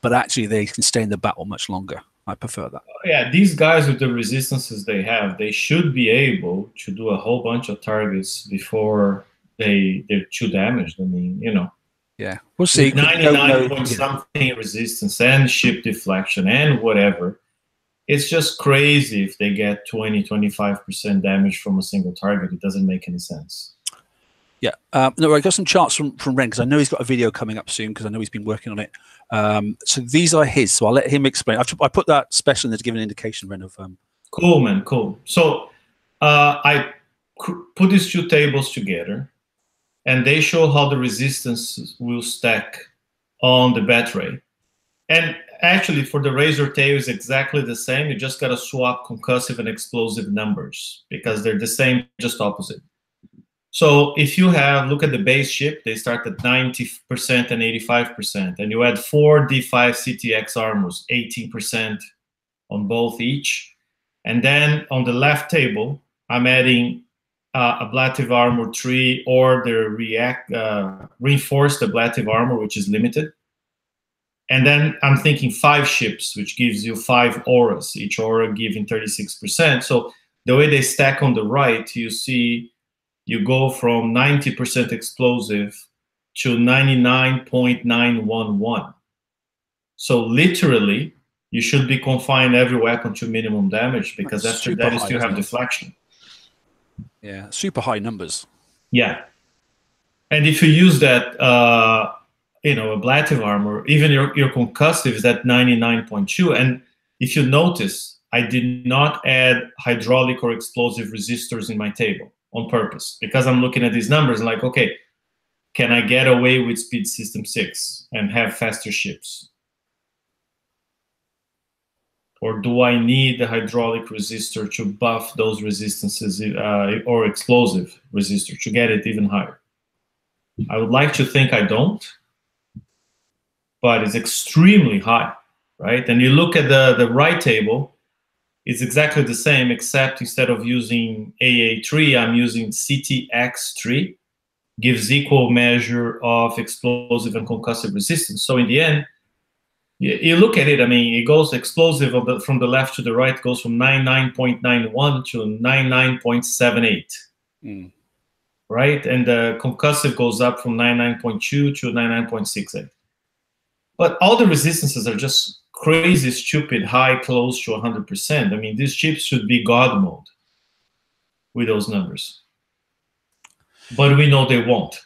A: but actually they can stay in the battle much longer. I prefer that.
B: Yeah, these guys with the resistances they have, they should be able to do a whole bunch of targets before they're too damaged. I mean,
A: Yeah, we'll see.
B: 99 point something resistance and ship deflection and whatever. It's just crazy if they get 20-25% damage from a single target. It doesn't make any sense.
A: Yeah. No, I got some charts from Ren, because I know he's got a video coming up soon, because I know he's been working on it. So these are his. So I'll let him explain. I put that special in there to give an indication, Ren, of.
B: Cool, man. Cool. So I put these two tables together, and they show how the resistance will stack on the bat ray. And actually, for the razor tail is exactly the same. You just got to swap concussive and explosive numbers, because they're the same, just opposite. So if you look at the base ship, they start at 90% and 85%. And you add 4 D5 CTX armors, 18% on both each. And then on the left table, I'm adding ablative armor 3 or the reinforced ablative armor, which is limited. And then I'm thinking 5 ships, which gives you 5 auras, each aura giving 36%. So the way they stack on the right, you see you go from 90% explosive to 99.911. So literally, you should be confined every weapon to minimum damage, because that's after that you still have deflection.
A: Yeah, super high numbers.
B: Yeah. And if you use that, ablative armor, even your concussive is at 99.2. And if you notice, I did not add hydraulic or explosive resistors in my table on purpose, because I'm looking at these numbers and like, okay, can I get away with speed system 6 and have faster ships? Or do I need the hydraulic resistor to buff those resistances or explosive resistor to get it even higher? I would like to think I don't, but it's extremely high, right? And you look at the right table, it's exactly the same, except instead of using AA3, I'm using CTX3, gives equal measure of explosive and concussive resistance. So in the end, you look at it, I mean, it goes explosive from the left to the right, goes from 99.91 to 99.78, right? And the concussive goes up from 99.2 to 99.68. But all the resistances are just crazy, stupid, high, close to 100%. I mean, these chips should be God mode with those numbers. But we know they won't.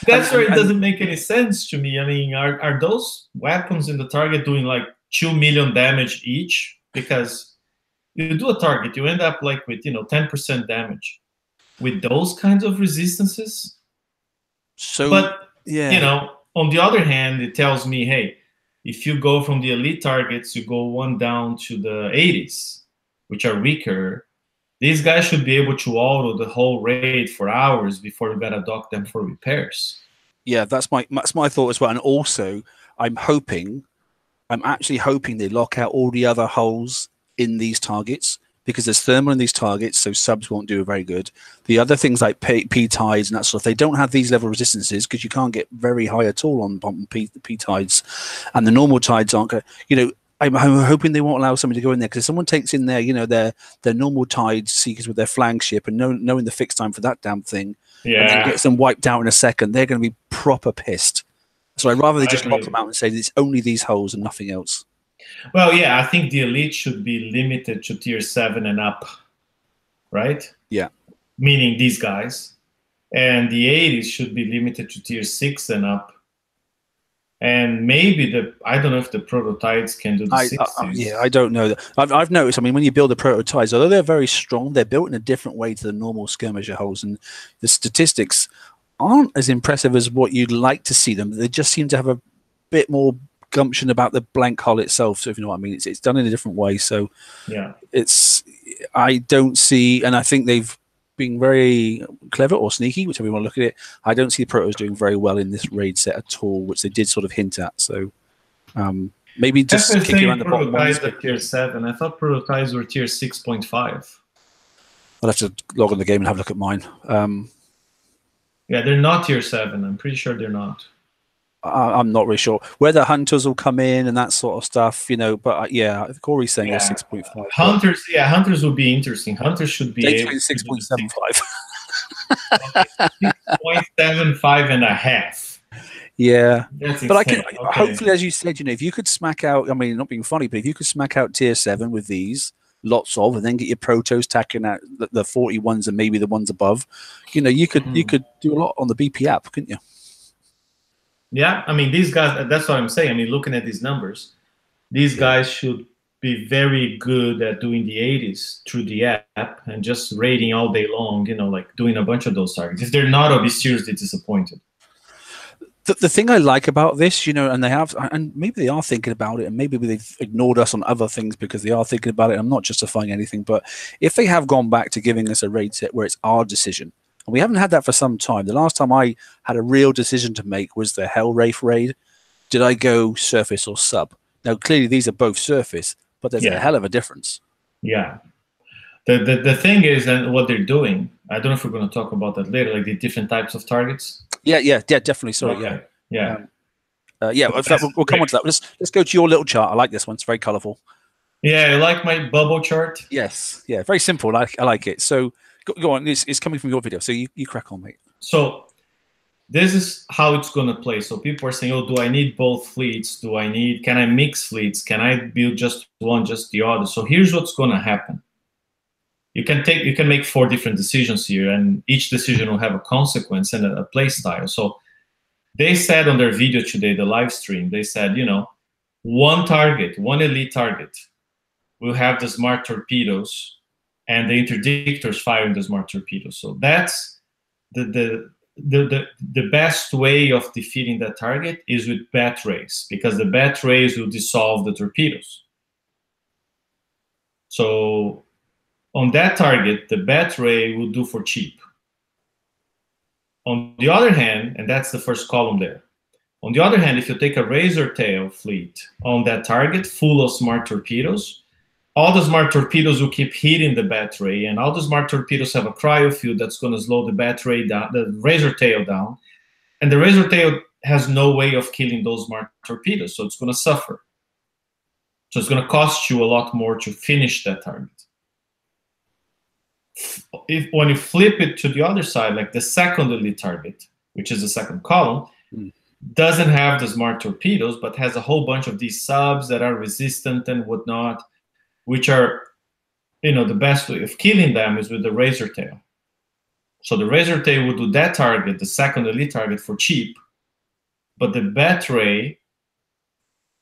B: That's where it doesn't make any sense to me. I mean, are those weapons in the target doing like 2 million damage each? Because you do a target, you end up like with 10% damage with those kinds of resistances.
A: So,
B: but
A: yeah,
B: on the other hand, it tells me, hey, if you go from the elite targets, you go one down to the 80s, which are weaker. These guys should be able to auto the whole raid for hours before you gotta dock them for repairs.
A: Yeah, that's my thought as well. And also, I'm actually hoping they lock out all the other holes in these targets, because there's thermal in these targets, so subs won't do very good. The other things like P-tides and that sort of, they don't have these level resistances, because you can't get very high at all on P-tides, and the normal tides aren't good. I'm hoping they won't allow somebody to go in there, because if someone takes in their, their normal tide seekers with their flagship and knowing the fixed time for that damn thing, and then gets them wiped out in a second, they're going to be proper pissed. So I'd rather they just lock them out and say it's only these holes and nothing else.
B: Well, yeah, I think the elite should be limited to tier 7 and up, right?
A: Yeah.
B: Meaning these guys. And the 80s should be limited to tier 6 and up. And maybe I don't know if the prototypes can do the 60s.
A: Yeah, I don't know. I've noticed, I mean, when you build the prototypes, although they're very strong, they're built in a different way to the normal skirmisher holes. And the statistics aren't as impressive as what you'd like to see them. They just seem to have a bit more gumption about the blank hull itself. So if you know what I mean, it's done in a different way. So
B: yeah,
A: I don't see, and I think they've been very clever or sneaky, whichever you want to look at it. I don't see the protos doing very well in this raid set at all, which they did sort of hint at. So maybe just kick around the bottom ones.
B: Tier 7. I thought prototypes were tier 6.5.
A: I'll have to log on the game and have a look at mine.
B: Yeah, they're not tier 7. I'm pretty sure they're not.
A: I'm not really sure whether hunters will come in and that sort of stuff, But yeah, Corey's saying they're 6.5.
B: Hunters, hunters will be interesting. Hunters should be
A: 6.75.
B: 6.75 and a half.
A: Yeah,
B: that's
A: but hopefully, as you said, if you could smack out. I mean, not being funny, but if you could smack out tier 7 with these, lots of, and then get your protos tacking out the 41s and maybe the ones above, you could do a lot on the BP app, couldn't you?
B: Yeah, I mean, these guys, that's what I'm saying. I mean, looking at these numbers, these guys should be very good at doing the 80s through the app and just raiding all day long, like doing a bunch of those targets. If they're not, I'll be seriously disappointed.
A: The thing I like about this, and they have, and maybe they are thinking about it, and maybe they've ignored us on other things because they are thinking about it. I'm not justifying anything, but if they have gone back to giving us a raid set where it's our decision, and we haven't had that for some time. The last time I had a real decision to make was the Hellwraith raid. Did I go surface or sub? Now, clearly these are both surface, but there's a hell of a difference.
B: Yeah. The thing is, and what they're doing, I don't know if we're going to talk about that later, like the different types of targets.
A: Yeah, definitely. Sorry,
B: okay.
A: We'll come on to that. Let's go to your little chart. I like this one. It's very colorful.
B: Yeah, I like my bubble chart.
A: Yes, yeah, very simple. I like it. So go on. It's coming from your video, so you crack on, mate.
B: So this is how it's going to play. So people are saying, oh, do I need both fleets? Can I mix fleets? Can I build just one, just the other? So here's what's going to happen. You can make 4 different decisions here, and each decision will have a consequence and a play style. So they said on their video today, the live stream, they said, one elite target will have the smart torpedoes and the interdictors firing the smart torpedoes. So that's the best way of defeating that target is with bat rays, because the bat rays will dissolve the torpedoes. So on that target, the bat ray will do for cheap. On the other hand, and that's the first column there. On the other hand, if you take a razor tail fleet on that target full of smart torpedoes, all the smart torpedoes will keep hitting the bat ray, and all the smart torpedoes have a cryo field that's going to slow the bat ray down, the razor tail down, and the razor tail has no way of killing those smart torpedoes, so it's going to suffer. So it's going to cost you a lot more to finish that target. When you flip it to the other side, like the second elite target, which is the second column, doesn't have the smart torpedoes, but has a whole bunch of these subs that are resistant and whatnot, which are, the best way of killing them is with the razor tail. So the razor tail will do that target, the second elite target, for cheap, but the bat ray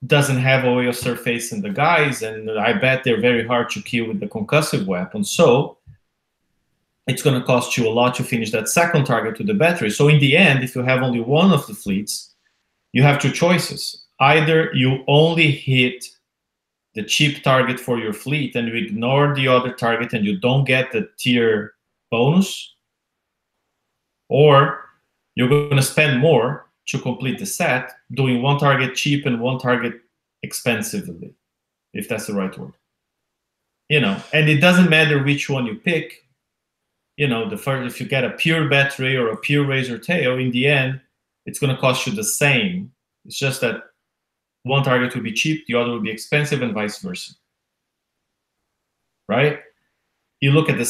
B: doesn't have a way of surfacing the guys, and I bet they're very hard to kill with the concussive weapon. So it's going to cost you a lot to finish that second target to the battery. So in the end, if you have only one of the fleets, you have 2 choices. Either you only hit the cheap target for your fleet and you ignore the other target and you don't get the tier bonus, or you're going to spend more to complete the set doing 1 target cheap and 1 target expensively, if that's the right word. And it doesn't matter which one you pick. If you get a pure battery or a pure razor tail, in the end, it's going to cost you the same. It's just that one target will be cheap, the other will be expensive, and vice versa. Right? You look at the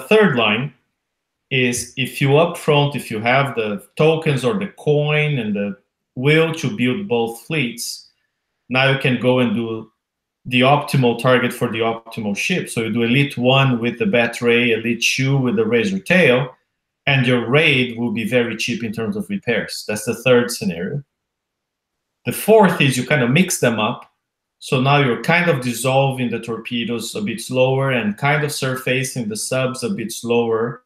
B: third line is if you upfront, if you have the tokens or the coin and the will to build both fleets, now you can go and do the optimal target for the optimal ship. So you do Elite 1 with the Bat Ray, Elite 2 with the Razor Tail, and your raid will be very cheap in terms of repairs. That's the third scenario. The fourth is you kind of mix them up. So now you're kind of dissolving the torpedoes a bit slower and kind of surfacing the subs a bit slower.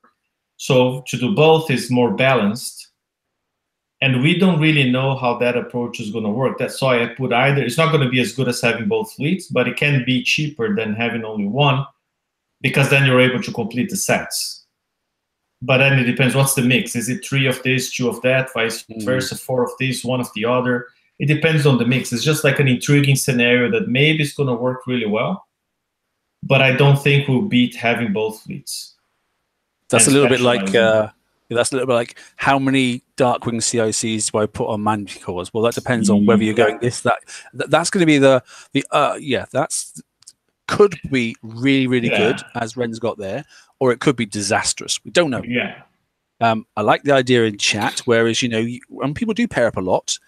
B: So to do both is more balanced. And we don't really know how that approach is going to work. That's why I put either. It's not going to be as good as having both fleets, but it can be cheaper than having only one, because then you're able to complete the sets. But then it depends, what's the mix? Is it 3 of this, 2 of that, vice versa, 4 of this, 1 of the other? It depends on the mix. It's just like an intriguing scenario that maybe is going to work really well, but I don't think we'll beat having both fleets.
A: That's a little bit like how many Darkwing CICs do I put on Manticores? Well, that depends on whether you're going this, that. That's going to be that's could be really good, as Ren's got there, or it could be disastrous. We don't know.
B: Yeah.
A: I like the idea in chat, whereas, and people do pair up a lot,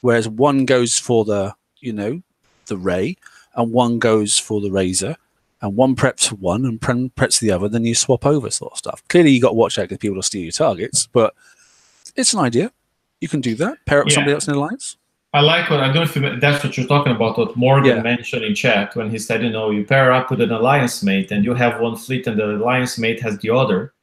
A: whereas one goes for the, the Ray, and one goes for the Razor, and one preps for one and preps the other, then you swap over sort of stuff. Clearly, you got to watch out because people will steal your targets, but it's an idea. You can do that. Pair up with somebody else in the alliance.
B: I like what, I don't know if that's what you're talking about, what Morgan mentioned in chat when he said, you pair up with an alliance mate and you have one fleet and the alliance mate has the other.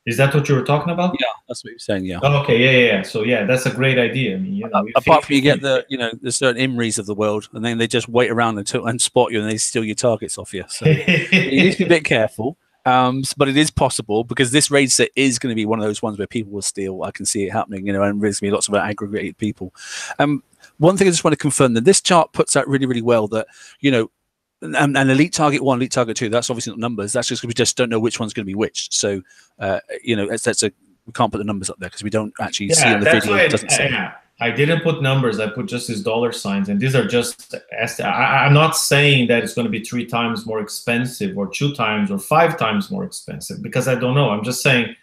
B: Is that what you were talking about?
A: Yeah, that's what you're saying, yeah.
B: Oh, okay, yeah. So, that's a great idea. I mean,
A: apart from you get the, the certain Imris of the world, and then they just wait around and spot you and they steal your targets off you. So you need to be a bit careful. But it is possible, because this raid set is going to be one of those ones where people will steal. I can see it happening, and there's going to be lots of aggregated people. One thing I just want to confirm, that this chart puts out really, really well that, and elite target 1, elite target 2, that's obviously not numbers. That's just because we just don't know which one's going to be which. So, we can't put the numbers up there because we don't actually see in the video. It doesn't say.
B: I didn't put numbers. I put just these dollar signs, and these are just. I'm not saying that it's going to be 3 times more expensive, or 2 times, or 5 times more expensive, because I don't know. I'm just saying,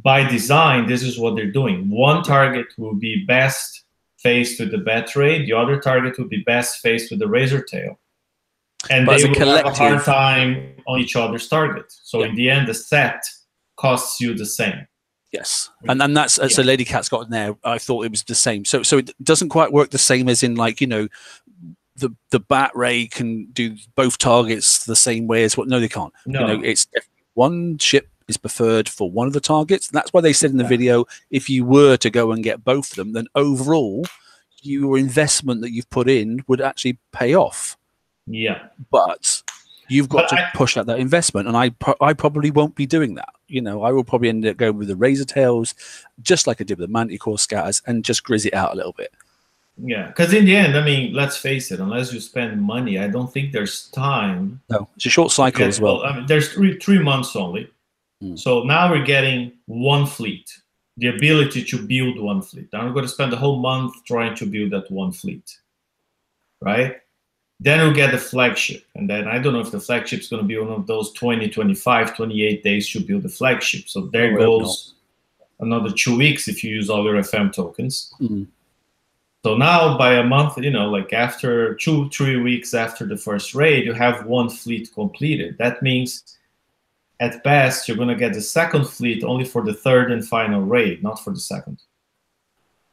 B: by design, this is what they're doing. One target will be best faced with the Bat Ray. The other target will be best faced with the Razor Tail. And they will have a hard time on each other's target. So in the end, the set costs you the same.
A: Yes, and that's so Lady Cat's got in there. I thought it was the same. So it doesn't quite work the same as in, like, the Bat Ray can do both targets the same way as what? No, they can't.
B: No.
A: It's one ship is preferred for one of the targets. And that's why they said in the video, if you were to go and get both of them, then overall your investment that you've put in would actually pay off.
B: Yeah,
A: but you've got to push out that investment, and I probably won't be doing that. I will probably end up going with the Razor Tails, just like I did with the Manticore Scatters, and just grizz it out a little bit.
B: Yeah, because in the end, I mean, let's face it, unless you spend money, I don't think there's time.
A: No, it's a short cycle as well.
B: I mean, there's three months only. So now we're getting one fleet, the ability to build one fleet. Now we're going to spend the whole month trying to build that one fleet, right? Then we'll get the flagship. And then I don't know if the flagship is going to be one of those 20, 25, 28 days to build the flagship. So there goes another 2 weeks if you use all your FM tokens. So now by a month, like after 2-3 weeks after the first raid, you have one fleet completed. That means at best, you're going to get the second fleet only for the third and final raid, not for the second.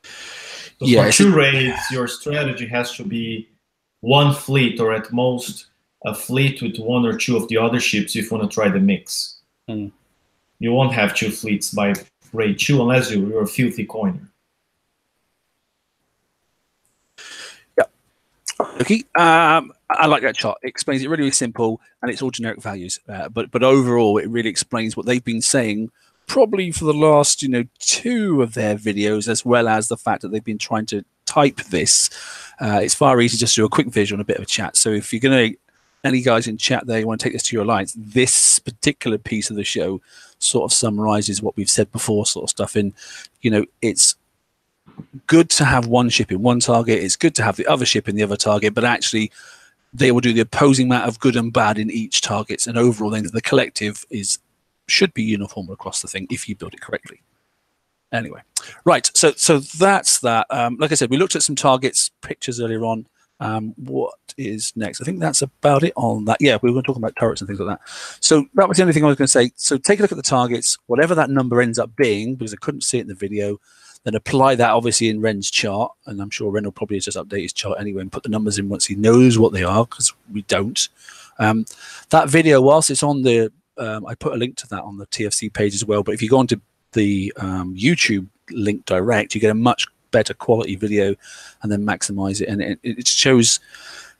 B: So for 2 raids, your strategy has to be one fleet, or at most a fleet with 1 or 2 of the other ships if you want to try the mix. You won't have 2 fleets by raid 2 unless you're a filthy coiner.
A: Okay, I like that chart. It explains it really, really simple, and it's all generic values. But overall, it really explains what they've been saying probably for the last 2 of their videos, as well as the fact that they've been trying to type this. It's far easier just to do a quick visual and a bit of a chat. So if you're going to, any guys in chat there, you want to take this to your alliance, this particular piece of the show sort of summarizes what we've said before, sort of stuff. And it's good to have one ship in one target. It's good to have the other ship in the other target, but actually they will do the opposing amount of good and bad in each target. And overall, then the collective should be uniform across the thing if you build it correctly. Anyway, right. So that's that. Like I said, we looked at some targets pictures earlier on. What is next? I think that's about it on that. Yeah, we were going to talk about turrets and things like that. So that was the only thing I was going to say. So take a look at the targets, whatever that number ends up being, because I couldn't see it in the video. Then apply that obviously in Ren's chart, and I'm sure Ren will probably just update his chart anyway and put the numbers in once he knows what they are, because we don't. That video, whilst it's on the, I put a link to that on the TFC page as well. But if you go onto the YouTube link direct, you get a much better quality video, and then maximize it. And it shows,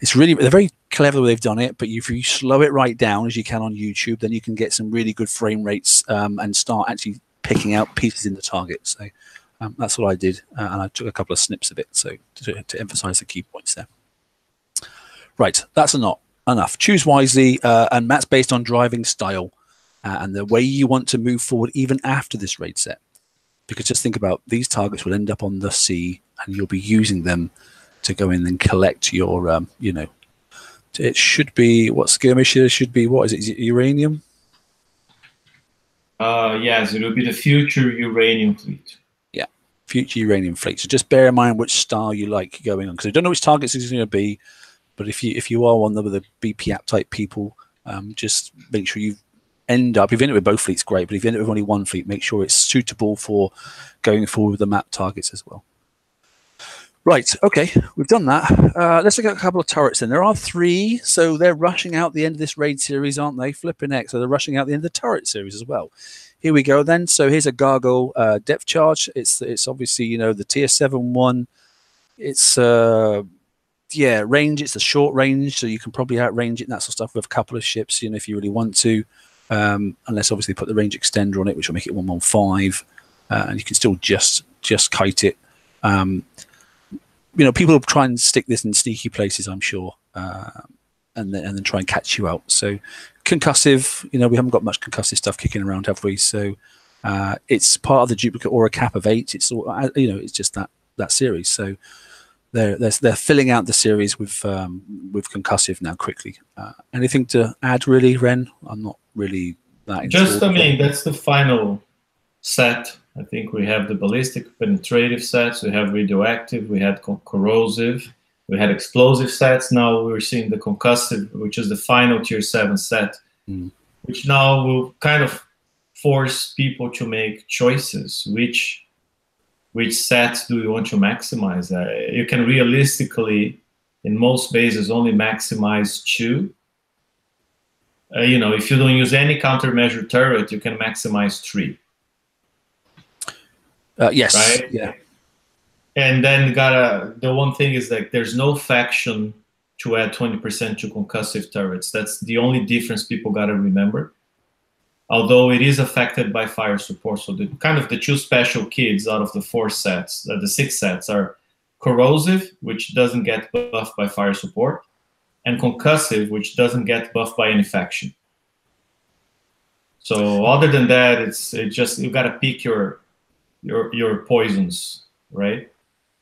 A: it's really, they're very clever the way they've done it. But if you slow it right down as you can on YouTube, then you can get some really good frame rates and start actually picking out pieces in the target. So. That's what I did, and I took a couple of snips of it, so to emphasize the key points there. Right, that's enough. Choose wisely, and that's based on driving style and the way you want to move forward even after this raid set. Because just think about, these targets will end up on the sea, and you'll be using them to go in and collect your, you know, it should be, what skirmisher should be, what is it uranium?
B: Yes, it will be the future uranium fleet.
A: Future uranium fleet. So just bear in mind which style you like going on, because I don't know which targets it's going to be. But if you are one of the BP app type people, just make sure you end up. If you end up with both fleets, great. But if you end up with only one fleet, make sure it's suitable for going forward with the map targets as well. Right. Okay, we've done that. Let's look at a couple of turrets then. There are 3, so they're rushing out the end of this raid series, aren't they? Flipping X. So they're rushing out the end of the turret series as well. Here we go then. So here's a Gargoyle depth charge. It's obviously, you know, the tier 7 one. It's yeah, range. It's a short range, so you can probably outrange it and that sort of stuff with a couple of ships, you know, if you really want to. Unless obviously put the range extender on it, which will make it 115, and you can still just kite it. You know, people will try and stick this in sneaky places, I'm sure, and then try and catch you out. So concussive, you know, we haven't got much concussive stuff kicking around, have we? So it's part of the duplicate or a cap of 8. It's all, you know, it's just that series. So they're filling out the series with concussive now quickly. Anything to add, really, Ren? I'm not really that.
B: Just, I mean, that's the final set. I think we have the ballistic penetrative sets. We have radioactive. We had corrosive. We had explosive sets. Now we're seeing the concussive, which is the final tier 7 set, which now will kind of force people to make choices. Which sets do you want to maximize? You can realistically, in most bases, only maximize 2. You know, if you don't use any countermeasure turret, you can maximize 3.
A: Yes.
B: Right?
A: Yeah.
B: And then the one thing is that there's no faction to add 20% to concussive turrets. That's the only difference people gotta remember. Although it is affected by fire support. So the 2 special kids out of the 4 sets, the 6 sets, are corrosive, which doesn't get buffed by fire support, and concussive, which doesn't get buffed by any faction. So other than that, it's just, you gotta pick your poisons, right?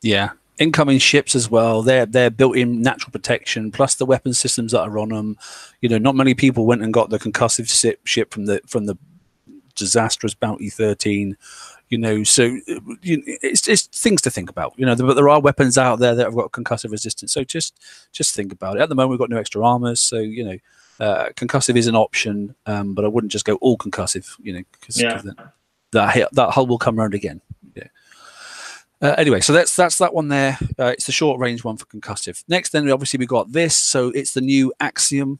A: Yeah, incoming ships as well. They're built-in natural protection, plus the weapon systems that are on them. You know, not many people went and got the concussive ship from the disastrous Bounty 13. You know, so it's things to think about. You know, but there are weapons out there that have got concussive resistance. So just think about it. At the moment, we've got no extra armors, so you know, concussive is an option, but I wouldn't just go all concussive. You know, because that hull will come around again. Yeah. Anyway, so that's that one there. It's the short range one for concussive. Next, then obviously we got this. So it's the new Axiom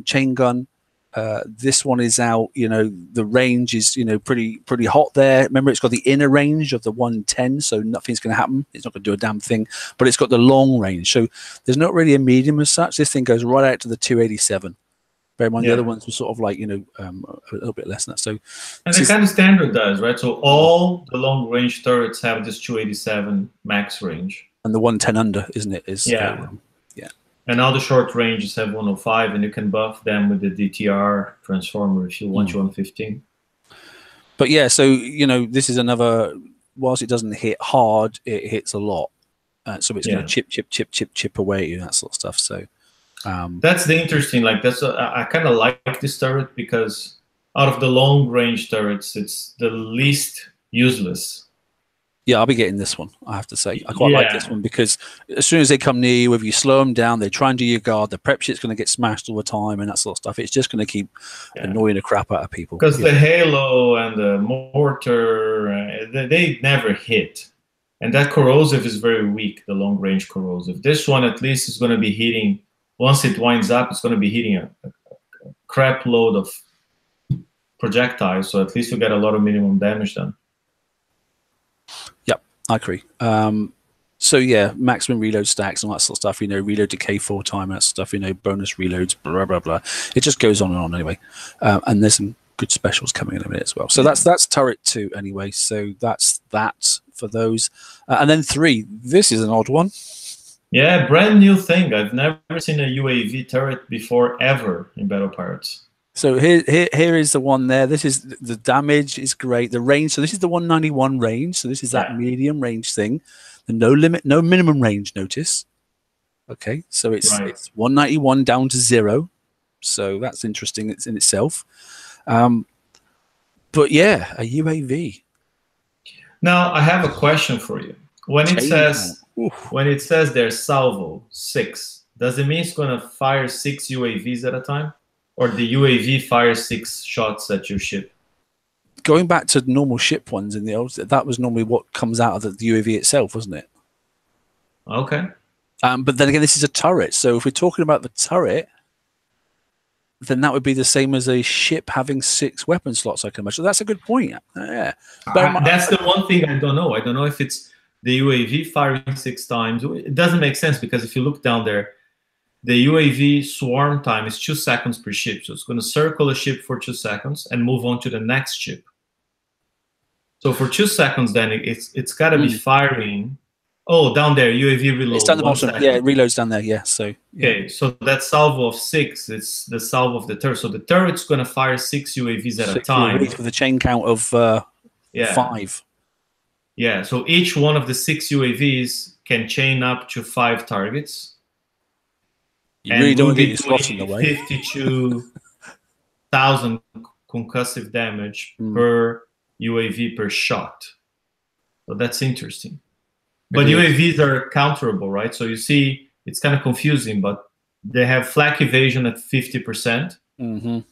A: chain gun. This one is out. You know, the range is, you know, pretty hot there. Remember, it's got the inner range of the 110, so nothing's going to happen. It's not going to do a damn thing. But it's got the long range, so there's not really a medium as such. This thing goes right out to the 287. Bear in mind, the other ones were sort of like, you know, a little bit less than that. So,
B: and the kind of standard does, right? So all the long range turrets have this 287 max range,
A: and the 110 under, isn't it?
B: Yeah. And all the short ranges have 105, and you can buff them with the DTR transformer if you want 115.
A: But yeah, so you know, this is another whilst it doesn't hit hard, it hits a lot. So it's going to chip away at you and that sort of stuff. So
B: that's the interesting. Like I kind of like this turret because out of the long range turrets, it's the least useless.
A: Yeah, I'll be getting this one, I have to say. I quite like this one because as soon as they come near you, if you slow them down, they try and do your guard, the prep shit's going to get smashed all the time and that sort of stuff. It's just going to keep annoying the crap out of people.
B: Because the Halo and the Mortar, they never hit. And that corrosive is very weak, the long-range corrosive. This one at least is going to be hitting, once it winds up, it's going to be hitting a crap load of projectiles. So at least you get a lot of minimum damage done.
A: Yep, I agree. So yeah, maximum reload stacks and all that sort of stuff, reload decay 4 times, and that stuff, bonus reloads, blah, blah, blah. It just goes on and on anyway. And there's some good specials coming in a minute as well. So that's turret 2 anyway. So that's that for those. And then 3, this is an odd one.
B: Yeah, brand new thing. I've never seen a UAV turret before ever in Battle Pirates.
A: So here is the one there. This is the damage is great. The range. So this is the 191 range. So this is that medium range thing. The no limit, no minimum range. Notice. Okay, so it's 191 down to 0. So that's interesting. It's in itself. But yeah, a UAV.
B: Now I have a question for you. When it says there's salvo 6, does it mean it's going to fire 6 UAVs at a time? Or the UAV fires 6 shots at your ship?
A: Going back to normal ship ones in the old, that was normally what comes out of the UAV itself, wasn't it?
B: Okay.
A: But then again, this is a turret. So if we're talking about the turret, then that would be the same as a ship having 6 weapon slots, I can imagine. So that's a good point. Yeah.
B: That's the one thing I don't know. I don't know if it's the UAV firing 6 times. It doesn't make sense because if you look down there, the UAV swarm time is 2 seconds per ship. So it's going to circle a ship for 2 seconds and move on to the next ship. So for 2 seconds, then it's got to be firing. Oh, down there, UAV reload.
A: It's down the bottom. Yeah, it reloads down there. Yeah. So
B: okay, so that salvo of 6, it's the salvo of the turret. So the turret's going to fire 6 UAVs at a time
A: with a chain count of 5.
B: Yeah. So each one of the 6 UAVs can chain up to 5 targets.
A: You really don't get your slots in the way.
B: 52,000 concussive damage per UAV per shot. So that's interesting. But UAVs are counterable, right? So you see, it's kind of confusing, but they have flak evasion at 50%.
A: And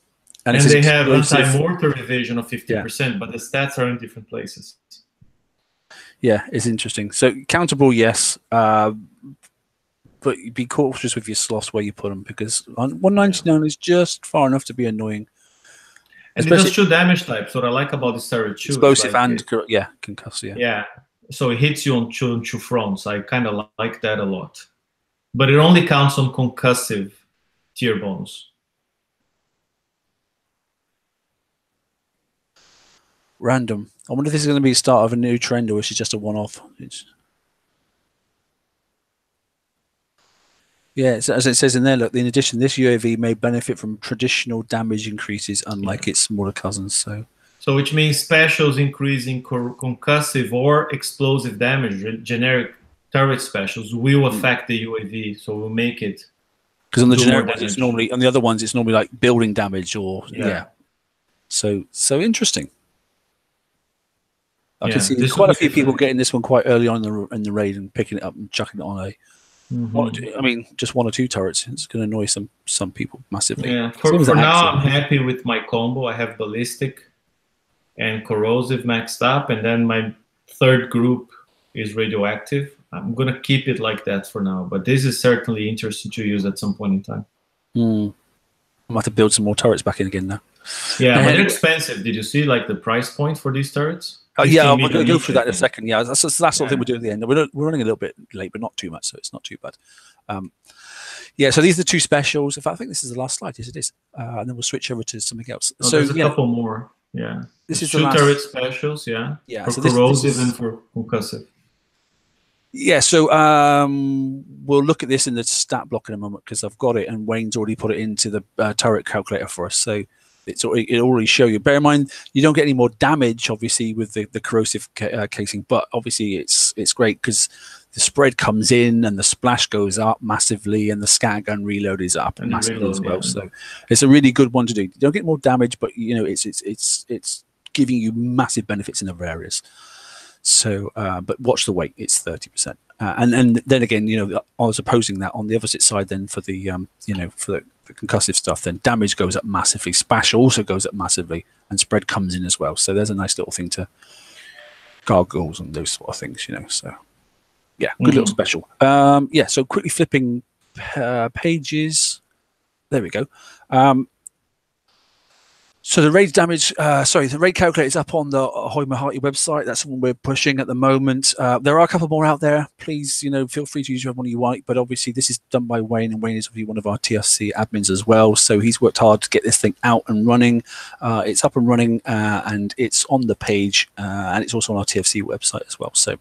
B: they have anti-mortar evasion of 50%, but the stats are in different places.
A: Yeah, it's interesting. So countable, yes. But be cautious with your slots where you put them because 199 is just far enough to be annoying.
B: And it does 2 damage types. What I like about this turret too,
A: explosive and concussive.
B: Yeah, so it hits you on two fronts. I kind of like that a lot, but it only counts on concussive tier bones.
A: Random. I wonder if this is going to be the start of a new trend or is it just a one-off. Yeah, so as it says in there, look, in addition, this UAV may benefit from traditional damage increases, unlike its smaller cousins. So
B: which means specials increasing concussive or explosive damage, generic turret specials, will affect the UAV. So we'll make it.
A: Because on the generic ones, it's normally, on the other ones, it's normally like building damage or, So interesting. I can see quite a few people getting this one quite early on in the raid and picking it up and chucking it on a. I mean, just 1 or 2 turrets. It's going to annoy some people massively.
B: Yeah. For now, I'm happy with my combo. I have ballistic and corrosive maxed up, and then my 3rd group is radioactive. I'm going to keep it like that for now, but this is certainly interesting to use at some point in time.
A: I'm going to have to build some more turrets back in again now.
B: Yeah, but they're expensive. Did you see like the price point for these turrets?
A: Yeah, I'm going to go through that in a second. Yeah, that's the sort of thing we're doing at the end. We're running a little bit late, but not too much, so it's not too bad. Yeah, so these are the 2 specials. In fact, I think this is the last slide. Yes, it is. And then we'll switch over to something else.
B: Oh, so there's a couple more. Yeah,
A: this is
B: 2 turret specials. Yeah, for so corrosive and for concussive.
A: Yeah, so we'll look at this in the stat block in a moment because I've got it, and Wayne's already put it into the turret calculator for us. So it already show you. Bear in mind, you don't get any more damage, obviously, with the corrosive casing, but obviously it's great because the spread comes in and the splash goes up massively, and the scattergun reload is up and massively as well. Yeah. So it's a really good one to do. You don't get more damage, but you know it's giving you massive benefits in other areas. So, but watch the weight; it's 30%. And then again, you know, I was opposing that on the opposite side. Then for the you know, for the concussive stuff, then damage goes up massively. Splash also goes up massively, and spread comes in as well. So there's a nice little thing to gargoyles and those sort of things, you know. So yeah, good little special. Yeah. So quickly flipping pages. There we go. So the raid damage, the raid calculator is up on the Ahoy Mahati website. That's the one we're pushing at the moment. There are a couple more out there. Please, you know, feel free to use whichever one you like. But obviously, this is done by Wayne, and Wayne is obviously one of our TFC admins as well. So he's worked hard to get this thing out and running. It's up and running, and it's on the page, and it's also on our TFC website as well. So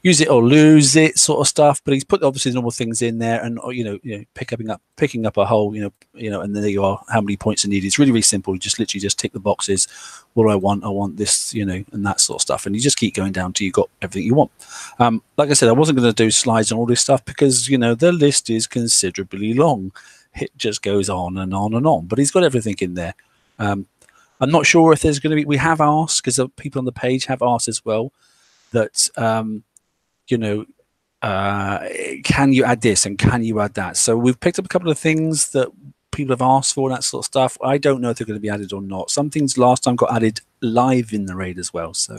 A: use it or lose it sort of stuff, but he's put obviously normal things in there, and you know picking up a whole, you know, and there you are, how many points are needed. It's really simple. You just literally just tick the boxes. What do I want this, you know, and that sort of stuff, and you just keep going down till you got everything you want. Like I said, I wasn't going to do slides on all this stuff because, you know, the list is considerably long. It just goes on and on and on, but he's got everything in there. I'm not sure if there's going to be, we have asked, because the people on the page have asked as well, that you know, can you add this and can you add that? So we've picked up a couple of things that people have asked for and that sort of stuff. I don't know if they're going to be added or not. Some things last time got added live in the raid as well. So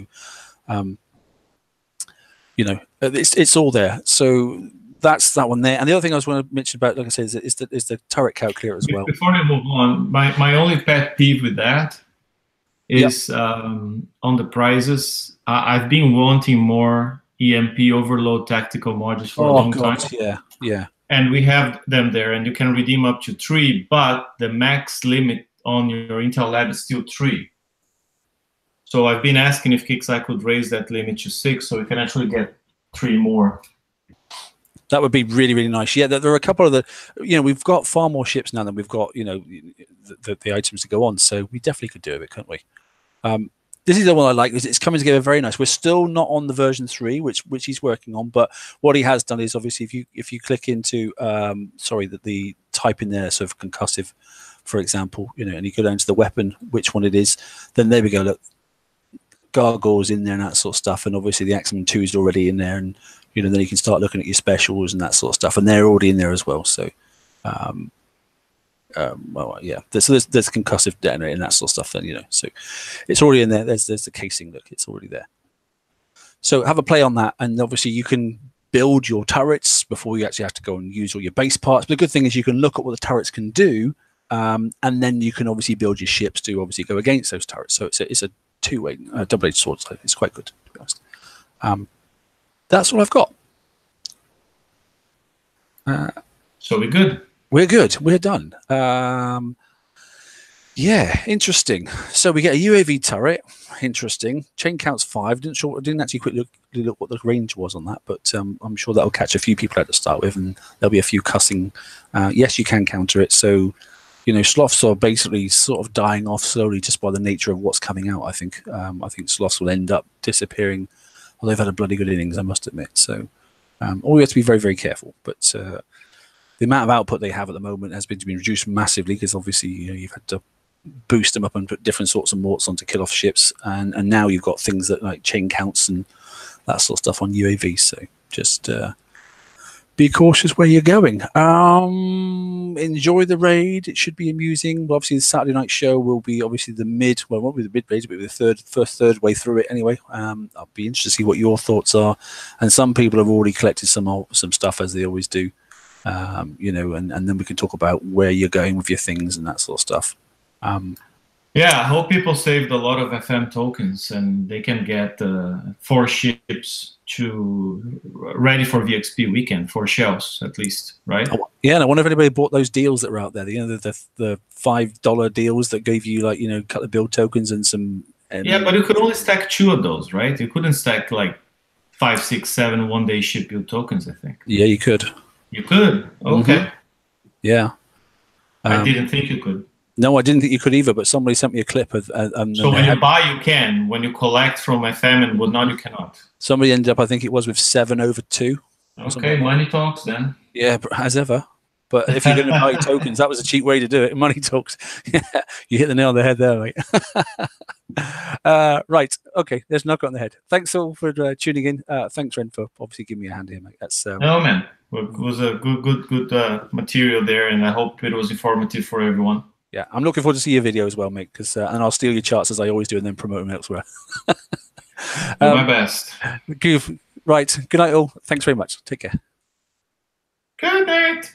A: you know, it's all there. So that's that one there. And the other thing I was going to mention about, like I said, is the turret calculator as well.
B: Before I move on, my only pet peeve with that is on the prizes. I've been wanting more EMP overload tactical modules for a long time. Yeah. And we have them there, and you can redeem up to 3, but the max limit on your Intel Lab is still 3. So I've been asking if Kixeye could raise that limit to 6, so we can actually get 3 more.
A: That would be really nice. Yeah, there are a couple of the, you know, we've got far more ships now than we've got, you know, the items to go on. So we definitely could do it, couldn't we? This is the one I like. It's coming together very nice. We're still not on the version 3, which he's working on. But what he has done is, obviously, if you click into the type in there, sort of concussive, for example, you know, and you go down to the weapon, which one it is, then there we go. Look, gargoyles in there and that sort of stuff, and obviously the Axeman 2 is already in there, and you know, then you can start looking at your specials and that sort of stuff, and they're already in there as well. So. Well, yeah, there's concussive detonator and that sort of stuff. Then, you know, so it's already in there. There's the casing. Look, it's already there. So have a play on that, and obviously you can build your turrets before you actually have to go and use all your base parts. But the good thing is you can look at what the turrets can do, and then you can obviously build your ships to obviously go against those turrets. So it's a two-way, double-edged sword. So it's quite good, to be honest. That's all I've got.
B: So we're good.
A: We're good. We're done. Yeah, interesting. So we get a UAV turret. Interesting. Chain counts 5. Didn't actually quickly look what the range was on that, but I'm sure that'll catch a few people out to start with, and there'll be a few cussing. Yes, you can counter it. So, you know, sloths are basically sort of dying off slowly just by the nature of what's coming out. I think sloths will end up disappearing. Well, they've had a bloody good innings, I must admit. So, all we have to be very, very careful. But the amount of output they have at the moment has been reduced massively because obviously, you know, you've had to boost them up and put different sorts of morts on to kill off ships, and now you've got things that like chain counts and that sort of stuff on UAVs. So just be cautious where you're going. Enjoy the raid. It should be amusing. Well, obviously the Saturday night show will be obviously the mid. Well, it won't be the mid raid, but the first third way through it anyway. I'll be interested to see what your thoughts are. And some people have already collected some stuff, as they always do. You know, and then we can talk about where you're going with your things and that sort of stuff.
B: Yeah, I hope people saved a lot of FM tokens and they can get 4 ships ready for VXP weekend, 4 shells at least, right?
A: Yeah, and I wonder if anybody bought those deals that were out there. You know, the $5 deals that gave you, like, you know, a couple of build tokens and some.
B: Yeah, but you could only stack 2 of those, right? You couldn't stack like 5, 6, 7 one-day ship build tokens, I think.
A: Yeah, you could.
B: You could. Okay.
A: Yeah.
B: I didn't think you could.
A: No, I didn't think you could either, but somebody sent me a clip of.
B: So when you buy, you can. When you collect from FM and whatnot, you cannot.
A: Somebody ended up, I think it was with 7/2.
B: Okay, money talks then.
A: Yeah, as ever. But if you're going to buy tokens, that was a cheap way to do it. Money talks. You hit the nail on the head there, mate. Right. Okay. There's a knock on the head. Thanks all for tuning in. Thanks, Ren, for obviously giving me a hand here, mate. That's
B: no, man. It was a good material there, and I hope it was informative for everyone.
A: Yeah, I'm looking forward to see your video as well, mate. Because and I'll steal your charts as I always do, and then promote them elsewhere.
B: Do my best.
A: Right. Good night, all. Thanks very much. Take care.
B: Good night.